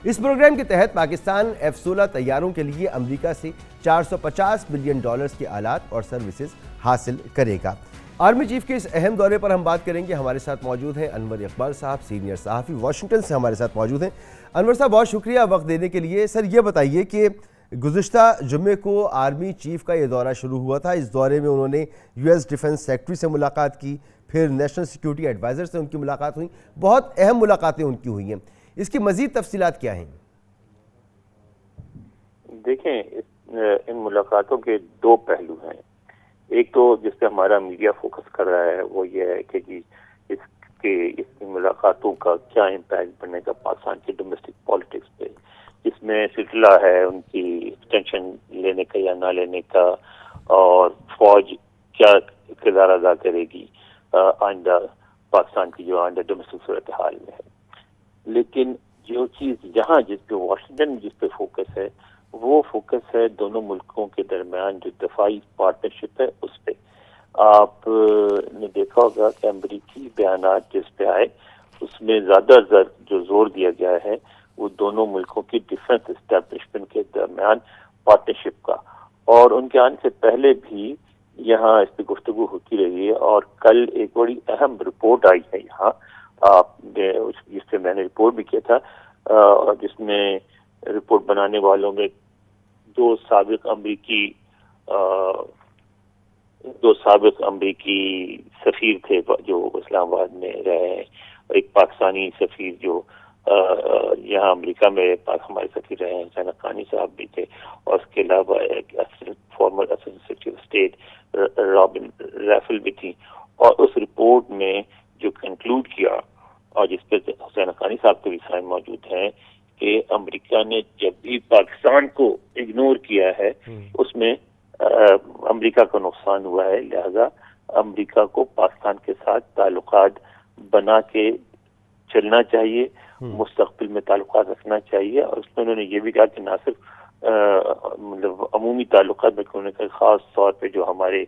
اس پروگرام کے تحت پاکستان F-16 طیاروں کے لیے امریکہ سے $450 بلین کے آلات اور سروسز حاصل کرے گا۔ آرمی چیف کے اس اہم دورے پر ہم بات کریں گے۔ ہمارے ساتھ موجود ہیں انور اقبال صاحب، سینئر صحافی، واشنگٹن سے ہمارے ساتھ موجود ہیں۔ انور صاحب بہت شکریہ وقت دینے کے لیے۔ سر یہ بتائیے کہ گزشتہ جمعے کو آرمی چیف کا یہ دورہ شروع ہوا تھا، اس دورے میں انہوں نے US ڈیفنس سیکرٹری سے ملاقات کی، پھر نیشنل سیکیورٹی ایڈوائزر سے ان کی ملاقات ہوئی، بہت اہم ملاقاتیں ان کی ہوئی ہیں، اس کی مزید تفصیلات کیا ہیں؟ دیکھیں ان ملاقاتوں کے 2 پہلو ہیں۔ ایک تو جس پہ ہمارا میڈیا فوکس کر رہا ہے وہ یہ ہے کہ جی اس ملاقاتوں کا کیا امپیکٹ بنے گا پاکستان کی ڈومیسٹک پالیٹکس پہ، جس میں سلسلہ ہے ان کی ایکسٹینشن لینے کا یا نہ لینے کا، اور فوج کیا کردار ادا کرے گی آئندہ پاکستان کی جو آئندہ ڈومیسٹک صورتحال میں ہے. لیکن جو چیز یہاں جس پہ واشنگٹن جس پہ فوکس ہے وہ فوکس ہے دونوں ملکوں کے درمیان جو دفاعی پارٹنرشپ ہے اس پہ. آپ نے دیکھا ہوگا کہ امریکی بیانات جس پہ آئے اس میں زیادہ جو زور دیا گیا ہے وہ دونوں ملکوں کی ڈیفنس اسٹیبلشمنٹ کے درمیان پارٹنرشپ کا، اور ان کے آنے سے پہلے بھی یہاں اس پہ گفتگو ہوتی رہی ہے. اور کل ایک بڑی اہم رپورٹ آئی ہے یہاں جس پہ میں نے رپورٹ بھی کیا تھا، اور جس میں رپورٹ بنانے والوں میں دو سابق امریکی سفیر تھے جو اسلام آباد میں رہے ہیں، اور ایک پاکستانی سفیر جو یہاں امریکہ میں ہمارے سفیر رہے ہیں، حسین حقانی صاحب بھی تھے، اور اس کے علاوہ ایک former assistant secretary of state Robin Raphel بھی تھی. اور اس رپورٹ میں جو کنکلوڈ کیا، اور جس پہ حسین حقانی صاحب کے بھی سائن موجود ہیں، کہ امریکہ نے جب بھی پاکستان کو اگنور کیا ہے اس میں امریکہ کو نقصان ہوا ہے، لہذا امریکہ کو پاکستان کے ساتھ تعلقات بنا کے چلنا چاہیے، مستقبل میں تعلقات رکھنا چاہیے. اور اس میں انہوں نے یہ بھی کہا کہ نہ صرف مطلب عمومی تعلقات بلکہ انہوں نے کہا خاص طور پہ جو ہمارے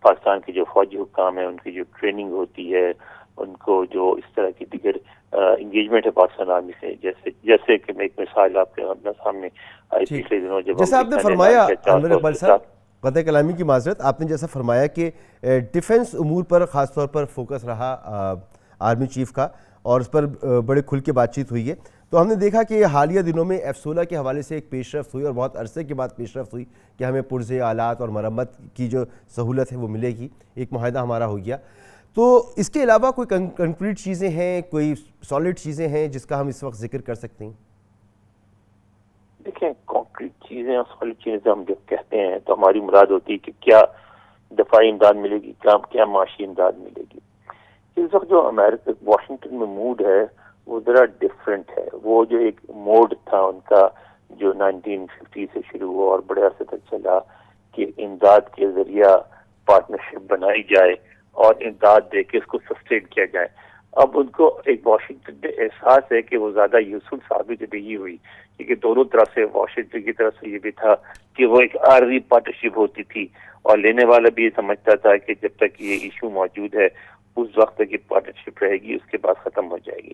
پاکستان کے جو فوجی حکام ہیں ان کی جو ٹریننگ ہوتی ہے، ان کو جو اس طرح کی دیگر انگیجمنٹ ہے پاکستان آرمی سے، جیسے کہ میں ایک مثال آپ کے سامنے آئی پچھلے دنوں جب جیسا آپ نے فرمایا انور اقبال صاحب، قطع کلامی کی معذرت، آپ نے جیسا فرمایا کہ ڈیفنس امور پر خاص طور پر فوکس رہا آرمی چیف کا، اور اس پر بڑے کھل کے بات چیت ہوئی ہے. تو ہم نے دیکھا کہ حالیہ دنوں میں F-16 کے حوالے سے ایک پیش رفت ہوئی، اور بہت عرصے کے بعد پیش رفت ہوئی کہ ہمیں پرزے آلات اور مرمت کی جو سہولت ہے وہ ملے گی، ایک معاہدہ ہمارا ہو گیا. تو اس کے علاوہ کوئی کنکریٹ چیزیں ہیں، کوئی سالڈ چیزیں ہیں جس کا ہم اس وقت ذکر کر سکتے ہیں؟ دیکھیں، کانکریٹ چیزیں اور سالڈ چیزیں ہم جب کہتے ہیں تو ہماری مراد ہوتی ہے کہ کیا دفاعی امداد ملے گی، کیا معاشی امداد ملے گی. اس وقت جو امریکہ واشنگٹن میں موڈ ہے وہ ذرا ڈفرینٹ ہے. وہ جو ایک موڈ تھا ان کا جو 1950 سے شروع ہوا اور بڑے عرصے تک چلا کہ امداد کے ذریعہ پارٹنرشپ بنائی جائے اور امداد دے کے اس کو سسٹین کیا جائے. اب ان کو ایک واشنگٹن میں احساس ہے کہ وہ زیادہ یوزفل ثابت نہیں ہوئی، کیونکہ دونوں طرف سے واشنگٹن کی طرف سے یہ بھی تھا کہ وہ ایک عارضی پارٹنرشپ ہوتی تھی، اور لینے والا بھی یہ سمجھتا تھا کہ جب تک یہ ایشو موجود ہے اس وقت تک یہ پارٹنرشپ رہے گی، اس کے بعد ختم ہو جائے گی.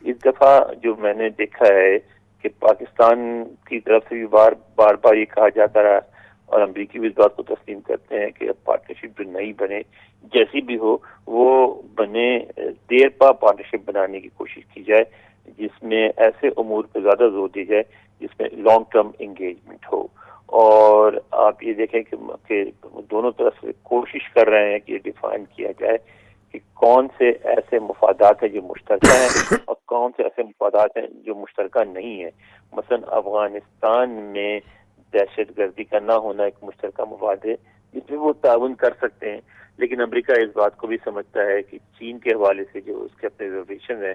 اس دفعہ جو میں نے دیکھا ہے کہ پاکستان کی طرف سے بھی بار بار یہ کہا جاتا رہا، اور امریکی بھی اس بات کو تسلیم کرتے ہیں کہ اب پارٹنرشپ جو نہیں بنے، جیسی بھی ہو وہ بنے، دیر پا پارٹنرشپ بنانے کی کوشش کی جائے جس میں ایسے امور پہ زیادہ زور دی جائے جس میں لانگ ٹرم انگیجمنٹ ہو. اور آپ یہ دیکھیں کہ دونوں طرف سے کوشش کر رہے ہیں کہ یہ ڈیفائن کیا جائے کہ کون سے ایسے مفادات ہیں جو مشترکہ ہیں اور کون سے ایسے مفادات ہیں جو مشترکہ نہیں ہیں. مثلا افغانستان میں دہشت گردی کا نہ ہونا ایک مشترکہ مفاد ہے جس میں وہ تعاون کر سکتے ہیں، لیکن امریکہ اس بات کو بھی سمجھتا ہے کہ چین کے حوالے سے جو اس کے اپنے ریزرویشن ہیں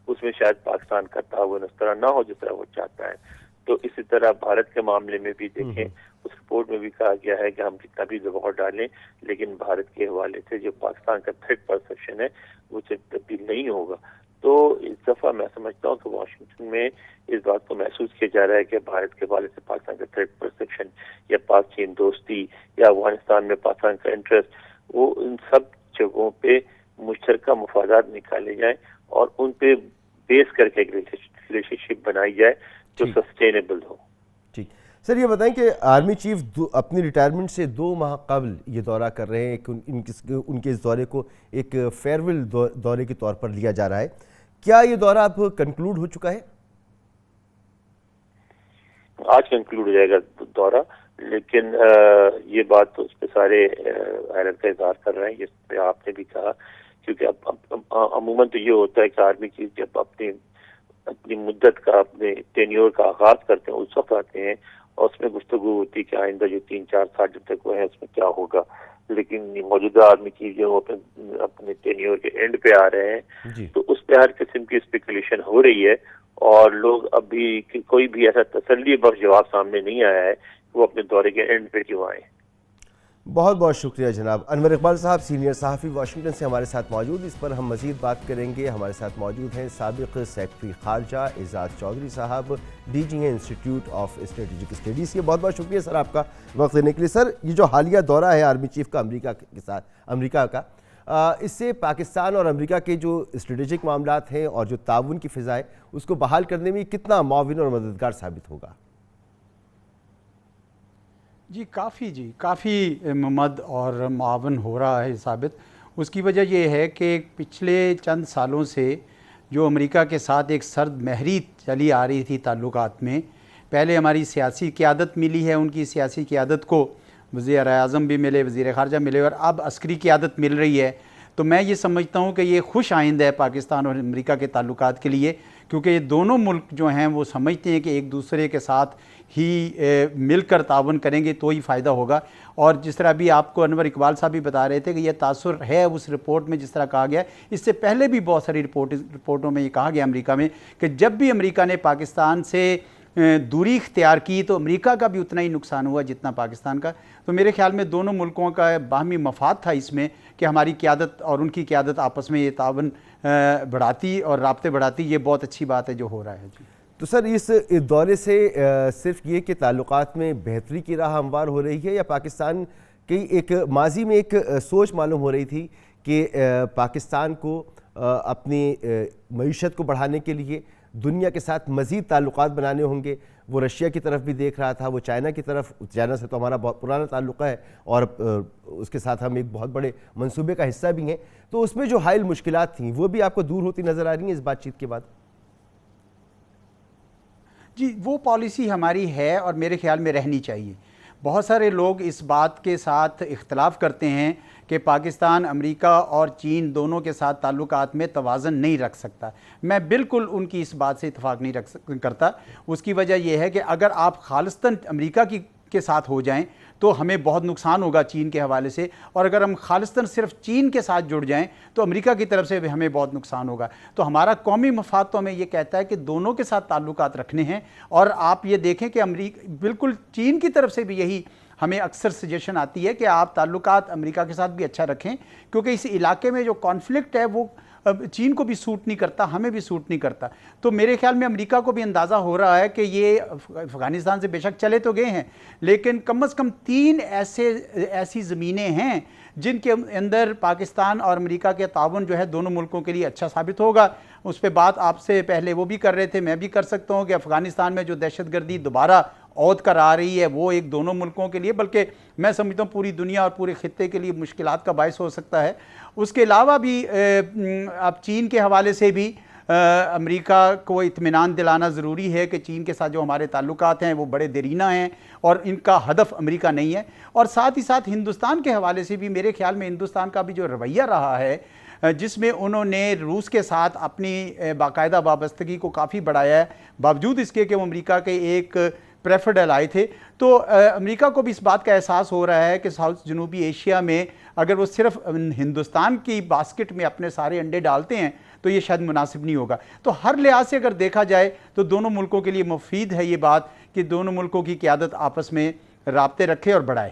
اس میں شاید پاکستان کا تعاون اس طرح نہ ہو جس طرح وہ چاہتا ہے. تو اسی طرح بھارت کے معاملے میں بھی دیکھیں، اس رپورٹ میں بھی کہا گیا ہے کہ ہم کتنا بھی دباؤ ڈالیں لیکن بھارت کے حوالے سے جو پاکستان کا تھریٹ پرسپشن ہے وہ تبدیل نہیں ہوگا. تو اس دفعہ میں سمجھتا ہوں کہ واشنگٹن میں اس بات کو محسوس کیا جا رہا ہے کہ بھارت کے حوالے سے پاکستان کا تھریٹ پرسپشن یا پاک چین دوستی یا افغانستان میں پاکستان کا انٹرسٹ، وہ ان سب جگہوں پہ مشترکہ مفادات نکالے جائیں اور ان پہ بیس کر کے ایک ریلیشن شپ بنائی جائے جو سسٹینیبل ہو. ٹھیک سر، یہ بتائیں کہ آرمی چیف اپنی ریٹائرمنٹ سے 2 ماہ قبل یہ دورہ کر رہے ہیں، ان کے اس دورے کو ایک فیئرویل دورے کے طور پر لیا جا رہا ہے. کیا یہ دورہ اب کنکلوڈ ہو چکا ہے؟ آج کنکلوڈ ہو جائے گا دورہ، لیکن یہ بات تو اس پہ سارے حیرت کا اظہار کر رہے ہیں جس پہ آپ نے بھی کہا، کیونکہ عموماً تو یہ ہوتا ہے کہ آرمی چیف جب اپنی مدت کا، اپنے ٹینیور کا آغاز کرتے ہیں اس وقت آتے ہیں اور اس میں گفتگو ہوتی ہے کہ آئندہ جو 3-4 سال جب تک وہ ہیں اس میں کیا ہوگا. لیکن موجودہ آرمی چیف جو اپنے ٹینیور کے اینڈ پہ آ رہے ہیں تو اس پہ ہر قسم کی اسپیکولیشن ہو رہی ہے، اور لوگ ابھی کوئی بھی ایسا تسلی بخش جواب سامنے نہیں آیا ہے کہ وہ اپنے دورے کے اینڈ پہ کیوں آئیں۔ بہت بہت شکریہ جناب انور اقبال صاحب، سینئر صحافی واشنگٹن سے ہمارے ساتھ موجود، اس پر ہم مزید بات کریں گے۔ ہمارے ساتھ موجود ہیں سابق سیکرٹری خارجہ اعزاز چودھری صاحب، ڈی جی ہیں انسٹیٹیوٹ آف اسٹریٹجک اسٹڈیز کے۔ بہت بہت شکریہ سر آپ کا وقت دینے کے لیے۔ سر، یہ جو حالیہ دورہ ہے آرمی چیف کا امریکہ کا، اس سے پاکستان اور امریکہ کے جو اسٹریٹجک معاملات ہیں اور جو تعاون کی فضا ہے اس کو بحال کرنے میں کتنا معاون اور مددگار ثابت ہوگا؟ کافی ممد اور معاون ہو رہا ہے ثابت۔ اس کی وجہ یہ ہے کہ پچھلے چند سالوں سے جو امریکہ کے ساتھ ایک سرد مہری چلی آ رہی تھی تعلقات میں، پہلے ہماری سیاسی قیادت ملی ہے، ان کی سیاسی قیادت کو وزیر اعظم بھی ملے، وزیر خارجہ ملے، اور اب عسکری قیادت مل رہی ہے۔ تو میں یہ سمجھتا ہوں کہ یہ خوش آئند ہے پاکستان اور امریکہ کے تعلقات کے لیے، کیونکہ یہ دونوں ملک جو ہیں وہ سمجھتے ہیں کہ ایک دوسرے کے ساتھ ہی مل کر تعاون کریں گے تو ہی فائدہ ہوگا۔ اور جس طرح بھی آپ کو انور اقبال صاحب بھی بتا رہے تھے کہ یہ تاثر ہے اس رپورٹ میں، جس طرح کہا گیا، اس سے پہلے بھی بہت ساری رپورٹوں میں یہ کہا گیا امریکہ میں کہ جب بھی امریکہ نے پاکستان سے دوری اختیار کی تو امریکہ کا بھی اتنا ہی نقصان ہوا جتنا پاکستان کا۔ تو میرے خیال میں دونوں ملکوں کا باہمی مفاد تھا اس میں کہ ہماری قیادت اور ان کی قیادت آپس میں یہ تعاون بڑھاتی اور رابطے بڑھاتی۔ یہ بہت اچھی بات ہے جو ہو رہا ہے جی۔ تو سر، اس دورے سے صرف یہ کہ تعلقات میں بہتری کی راہ ہموار ہو رہی ہے، یا پاکستان کی ایک ماضی میں ایک سوچ معلوم ہو رہی تھی کہ پاکستان کو اپنی معیشت کو بڑھانے کے لیے دنیا کے ساتھ مزید تعلقات بنانے ہوں گے؟ وہ رشیا کی طرف بھی دیکھ رہا تھا، وہ چائنا کی طرف، چائنا سے تو ہمارا بہت پرانا تعلق ہے اور اس کے ساتھ ہم ایک بہت بڑے منصوبے کا حصہ بھی ہیں۔ تو اس میں جو حائل مشکلات تھیں وہ بھی آپ کو دور ہوتی نظر آ رہی ہیں اس بات چیت کے بعد؟ جی، وہ پالیسی ہماری ہے اور میرے خیال میں رہنی چاہیے۔ بہت سارے لوگ اس بات کے ساتھ اختلاف کرتے ہیں کہ پاکستان امریکہ اور چین دونوں کے ساتھ تعلقات میں توازن نہیں رکھ سکتا۔ میں بالکل ان کی اس بات سے اتفاق نہیں کرتا۔ اس کی وجہ یہ ہے کہ اگر آپ خالصتاً امریکہ کے ساتھ ہو جائیں تو ہمیں بہت نقصان ہوگا چین کے حوالے سے، اور اگر ہم خالصتاً صرف چین کے ساتھ جڑ جائیں تو امریکہ کی طرف سے بھی ہمیں بہت نقصان ہوگا۔ تو ہمارا قومی مفاد تو ہمیں یہ کہتا ہے کہ دونوں کے ساتھ تعلقات رکھنے ہیں، اور آپ یہ دیکھیں کہ بالکل چین کی طرف سے بھی یہی ہمیں اکثر سجیشن آتی ہے کہ آپ تعلقات امریکہ کے ساتھ بھی اچھا رکھیں، کیونکہ اس علاقے میں جو کانفلکٹ ہے وہ چین کو بھی سوٹ نہیں کرتا، ہمیں بھی سوٹ نہیں کرتا۔ تو میرے خیال میں امریکہ کو بھی اندازہ ہو رہا ہے کہ یہ افغانستان سے بے شک چلے تو گئے ہیں، لیکن کم از کم 3 ایسی زمینیں ہیں جن کے اندر پاکستان اور امریکہ کے تعاون جو ہے دونوں ملکوں کے لیے اچھا ثابت ہوگا۔ اس پہ بات آپ سے پہلے وہ بھی کر رہے تھے، میں بھی کر سکتا ہوں کہ افغانستان میں جو دہشت گردی دوبارہ عود کر آ رہی ہے وہ ایک دونوں ملکوں کے لیے، بلکہ میں سمجھتا ہوں پوری دنیا اور پورے خطے کے لیے مشکلات کا باعث ہو سکتا ہے۔ اس کے علاوہ بھی اب چین کے حوالے سے بھی امریکہ کو اطمینان دلانا ضروری ہے کہ چین کے ساتھ جو ہمارے تعلقات ہیں وہ بڑے دیرینہ ہیں اور ان کا ہدف امریکہ نہیں ہے۔ اور ساتھ ہی ساتھ ہندوستان کے حوالے سے بھی میرے خیال میں ہندوستان کا بھی جو رویہ رہا ہے، جس میں انہوں نے روس کے ساتھ اپنی باقاعدہ وابستگی کو کافی بڑھایا ہے، باوجود اس کے کہ وہ امریکہ کے ایک پریفرڈ الائے تھے، تو امریکہ کو بھی اس بات کا احساس ہو رہا ہے کہ ساؤتھ جنوبی ایشیا میں اگر وہ صرف ہندوستان کی باسکٹ میں اپنے سارے انڈے ڈالتے ہیں تو یہ شاید مناسب نہیں ہوگا۔ تو ہر لحاظ سے اگر دیکھا جائے تو دونوں ملکوں کے لیے مفید ہے یہ بات کہ دونوں ملکوں کی قیادت آپس میں رابطے رکھے اور بڑھائے۔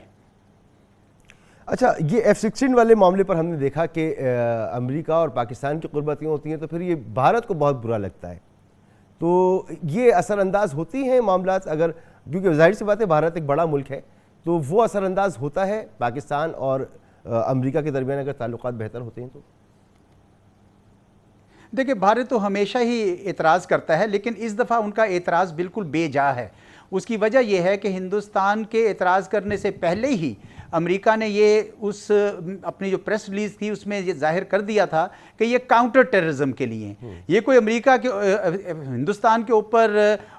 اچھا، یہ F-16 والے معاملے پر ہم نے دیکھا کہ امریکہ اور پاکستان کی قربتیں ہوتی ہیں تو پھر یہ بھارت کو بہت برا لگتا ہے، تو یہ اثر انداز ہوتی ہیں معاملات، اگر کیونکہ ظاہر سی بات ہے بھارت ایک بڑا ملک ہے تو وہ اثر انداز ہوتا ہے پاکستان اور امریکہ کے درمیان اگر تعلقات بہتر ہوتے ہیں تو؟ دیکھیں، بھارت تو ہمیشہ ہی اعتراض کرتا ہے، لیکن اس دفعہ ان کا اعتراض بالکل بے جا ہے۔ اس کی وجہ یہ ہے کہ ہندوستان کے اعتراض کرنے سے پہلے ہی امریکہ نے یہ اپنی جو پریس ریلیز تھی اس میں یہ ظاہر کر دیا تھا کہ یہ کاؤنٹر ٹیررزم کے لیے، یہ کوئی امریکہ کے ہندوستان کے اوپر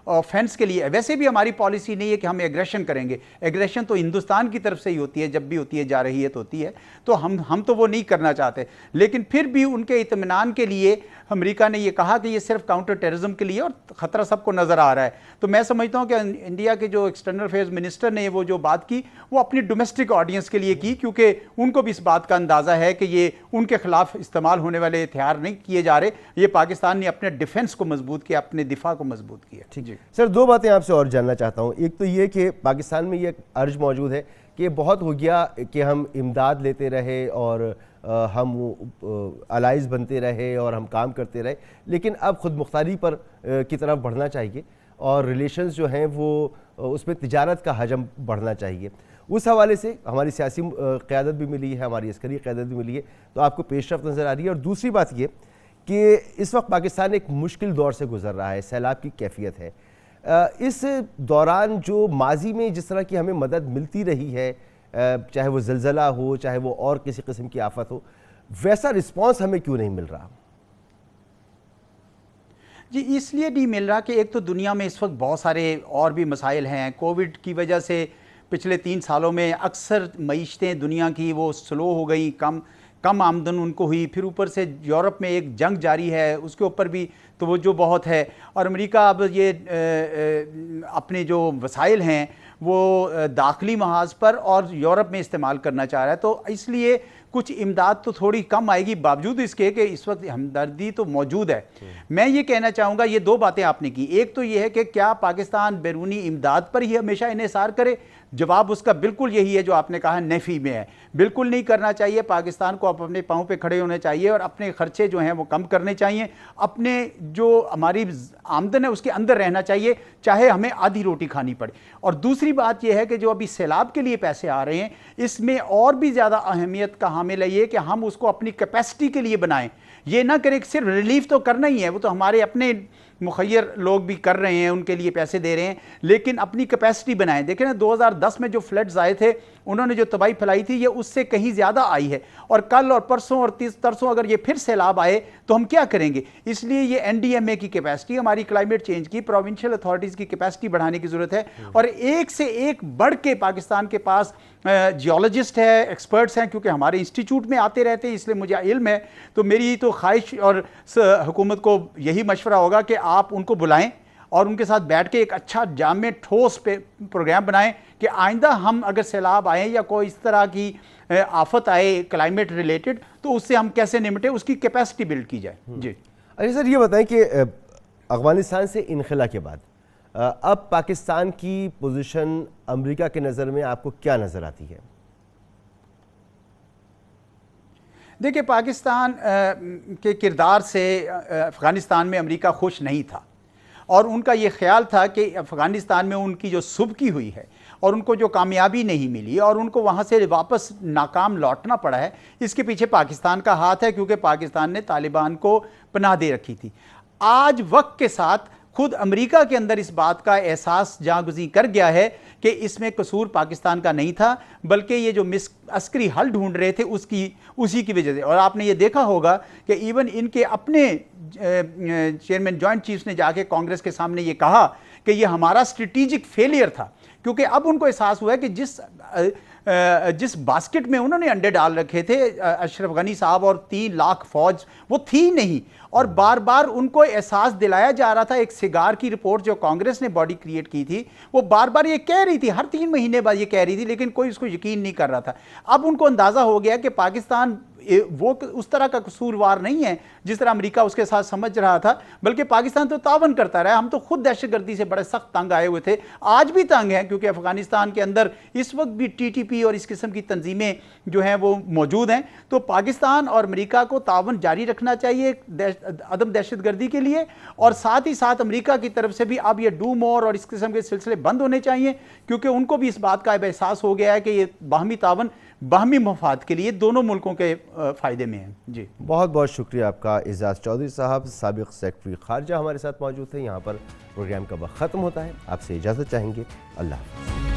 آفینس کے لیے، ویسے بھی ہماری پالیسی نہیں ہے کہ ہم ایگریشن کریں گے، ایگریشن تو ہندوستان کی طرف سے ہی ہوتی ہے، جب بھی ہوتی ہے جا رہی ہے تو ہوتی ہے، تو ہم تو وہ نہیں کرنا چاہتے، لیکن پھر بھی ان کے اطمینان کے لیے امریکہ نے یہ کہا کہ یہ صرف کاؤنٹر ٹیررزم کے لیے اور خطرہ سب کو نظر آ رہا ہے۔ تو میں سمجھتا ہوں کہ انڈیا کے جو ایکسٹرنل افیئرز منسٹر نے وہ جو بات کی وہ اپنی ڈومیسٹک آڈینس کے لیے کی، کیونکہ ان کو بھی اس بات کا اندازہ ہے کہ یہ ان کے خلاف استعمال ہونے والے ہتھیار نہیں کیے جا رہے، یہ پاکستان نے اپنے ڈیفنس کو مضبوط کیا، اپنے دفاع کو مضبوط کیا۔ ٹھیک سر، دو باتیں آپ سے اور جاننا چاہتا ہوں۔ ایک تو یہ کہ پاکستان میں یہ عرض موجود ہے کہ بہت ہو گیا کہ ہم امداد لیتے رہے اور ہم الائز بنتے رہے اور ہم کام کرتے رہے، لیکن اب خود مختاری پر کی طرف بڑھنا چاہیے اور ریلیشنز جو ہیں وہ اس میں تجارت کا حجم بڑھنا چاہیے۔ اس حوالے سے ہماری سیاسی قیادت بھی ملی ہے، ہماری عسکری قیادت بھی ملی ہے، تو آپ کو پیش رفت نظر آ رہی ہے۔ اور دوسری بات یہ کہ اس وقت پاکستان ایک مشکل دور سے گزر رہا ہے، سیلاب کی کیفیت ہے۔ اس دوران جو ماضی میں جس طرح کی ہمیں مدد ملتی رہی ہے، چاہے وہ زلزلہ ہو، چاہے وہ اور کسی قسم کی آفت ہو، ویسا رسپانس ہمیں کیوں نہیں مل رہا؟ جی اس لیے نہیں مل رہا کہ ایک تو دنیا میں اس وقت بہت سارے اور بھی مسائل ہیں۔ کووڈ کی وجہ سے پچھلے 3 سالوں میں اکثر معیشتیں دنیا کی وہ سلو ہو گئی، کم آمدن ان کو ہوئی، پھر اوپر سے یورپ میں ایک جنگ جاری ہے، اس کے اوپر بھی توجہ بہت ہے، اور امریکہ اب یہ اپنے جو وسائل ہیں وہ داخلی محاذ پر اور یورپ میں استعمال کرنا چاہ رہا ہے، تو اس لیے کچھ امداد تو تھوڑی کم آئے گی، باوجود اس کے کہ اس وقت ہمدردی تو موجود ہے۔ میں یہ کہنا چاہوں گا، یہ 2 باتیں آپ نے کی، ایک تو یہ ہے کہ کیا پاکستان بیرونی امداد پر ہی ہمیشہ انحصار کرے؟ جواب اس کا بالکل یہی ہے جو آپ نے کہا، نیفی میں ہے، بالکل نہیں کرنا چاہیے۔ پاکستان کو اپنے پاؤں پہ کھڑے ہونے چاہیے اور اپنے خرچے جو ہیں وہ کم کرنے چاہیے، اپنے جو ہماری آمدن ہے اس کے اندر رہنا چاہیے، چاہے ہمیں آدھی روٹی کھانی پڑے۔ اور دوسری بات یہ ہے کہ جو ابھی سیلاب کے لیے پیسے آ رہے ہیں، اس میں اور بھی زیادہ اہمیت کا حامل ہے یہ کہ ہم اس کو اپنی کیپیسٹی کے لیے بنائیں، یہ نہ کریں کہ صرف ریلیف تو کرنا ہی ہے، وہ تو ہمارے اپنے مخیر لوگ بھی کر رہے ہیں، ان کے لیے پیسے دے رہے ہیں، لیکن اپنی کیپیسٹی بنائیں۔ دیکھیں نا 2010 میں جو فلڈز آئے تھے، انہوں نے جو تباہی پھیلائی تھی، یہ اس سے کہیں زیادہ آئی ہے، اور کل اور پرسوں اور ترسوں اگر یہ پھر سیلاب آئے تو ہم کیا کریں گے؟ اس لیے یہ NDMA کی کیپیسٹی، ہماری کلائمیٹ چینج کی، پروونشل اتھارٹیز کی کیپیسٹی بڑھانے کی ضرورت ہے، اور ایک سے ایک بڑھ کے پاکستان کے پاس جیولوجسٹ ہے، ایکسپرٹس ہیں، کیونکہ ہمارے انسٹیٹیوٹ میں آتے رہتے ہیں، اس لیے مجھے علم ہے، تو میری تو خواہش اور حکومت کو یہی مشورہ ہوگا کہ آپ ان کو بلائیں اور ان کے ساتھ بیٹھ کے ایک اچھا جامع ٹھوس پروگرام بنائیں کہ آئندہ ہم اگر سیلاب آئیں یا کوئی اس طرح کی آفت آئے کلائمیٹ ریلیٹڈ تو اس سے ہم کیسے نمٹیں، اس کی کیپیسٹی بلڈ کی جائے۔ جی اچھا سر، یہ بتائیں کہ افغانستان سے انخلا کے بعد اب پاکستان کی پوزیشن امریکہ کے نظر میں آپ کو کیا نظر آتی ہے؟ دیکھیں، پاکستان کے کردار سے افغانستان میں امریکہ خوش نہیں تھا، اور ان کا یہ خیال تھا کہ افغانستان میں ان کی جو سبکی ہوئی ہے اور ان کو جو کامیابی نہیں ملی اور ان کو وہاں سے واپس ناکام لوٹنا پڑا ہے، اس کے پیچھے پاکستان کا ہاتھ ہے، کیونکہ پاکستان نے طالبان کو پناہ دے رکھی تھی۔ آج وقت کے ساتھ خود امریکہ کے اندر اس بات کا احساس جاگزیں کر گیا ہے کہ اس میں قصور پاکستان کا نہیں تھا، بلکہ یہ جو عسکری حل ڈھونڈ رہے تھے اسی کی وجہ سے۔ اور آپ نے یہ دیکھا ہوگا کہ ایون ان کے اپنے چیئرمین جوائنٹ چیفز نے جا کے کانگریس کے سامنے یہ کہا کہ یہ ہمارا اسٹریٹجک فیلئر تھا، کیونکہ اب ان کو احساس ہوا ہے کہ جس باسکٹ میں انہوں نے انڈے ڈال رکھے تھے اشرف غنی صاحب اور 3 لاکھ فوج، وہ تھی نہیں، اور بار بار ان کو احساس دلایا جا رہا تھا۔ ایک سگار کی رپورٹ جو کانگریس نے باڈی کریٹ کی تھی، وہ بار بار یہ کہہ رہی تھی، ہر 3 مہینے بعد یہ کہہ رہی تھی، لیکن کوئی اس کو یقین نہیں کر رہا تھا۔ اب ان کو اندازہ ہو گیا کہ پاکستان وہ اس طرح کا قصوروار نہیں ہے جس طرح امریکہ اس کے ساتھ سمجھ رہا تھا، بلکہ پاکستان تو تعاون کرتا رہا۔ ہم تو خود دہشت گردی سے بڑے سخت تنگ آئے ہوئے تھے، آج بھی تنگ ہیں، کیونکہ افغانستان کے اندر اس وقت بھی TTP اور اس قسم کی تنظیمیں جو ہیں وہ موجود ہیں۔ تو پاکستان اور امریکہ کو تعاون جاری رکھنا چاہیے عدم دہشت گردی کے لیے، اور ساتھ ہی ساتھ امریکہ کی طرف سے بھی اب یہ ڈو مور اور اس قسم کے سلسلے بند ہونے چاہیے، کیونکہ ان کو بھی اس بات کا احساس ہو گیا ہے کہ یہ باہمی تعاون باہمی مفاد کے لیے دونوں ملکوں کے فائدے میں ہیں۔ جی بہت بہت شکریہ آپ کا اعزاز چودھری صاحب، سابق سیکرٹری خارجہ ہمارے ساتھ موجود تھے۔ یہاں پر پروگرام کا وقت ختم ہوتا ہے، آپ سے اجازت چاہیں گے، اللہ حافظ۔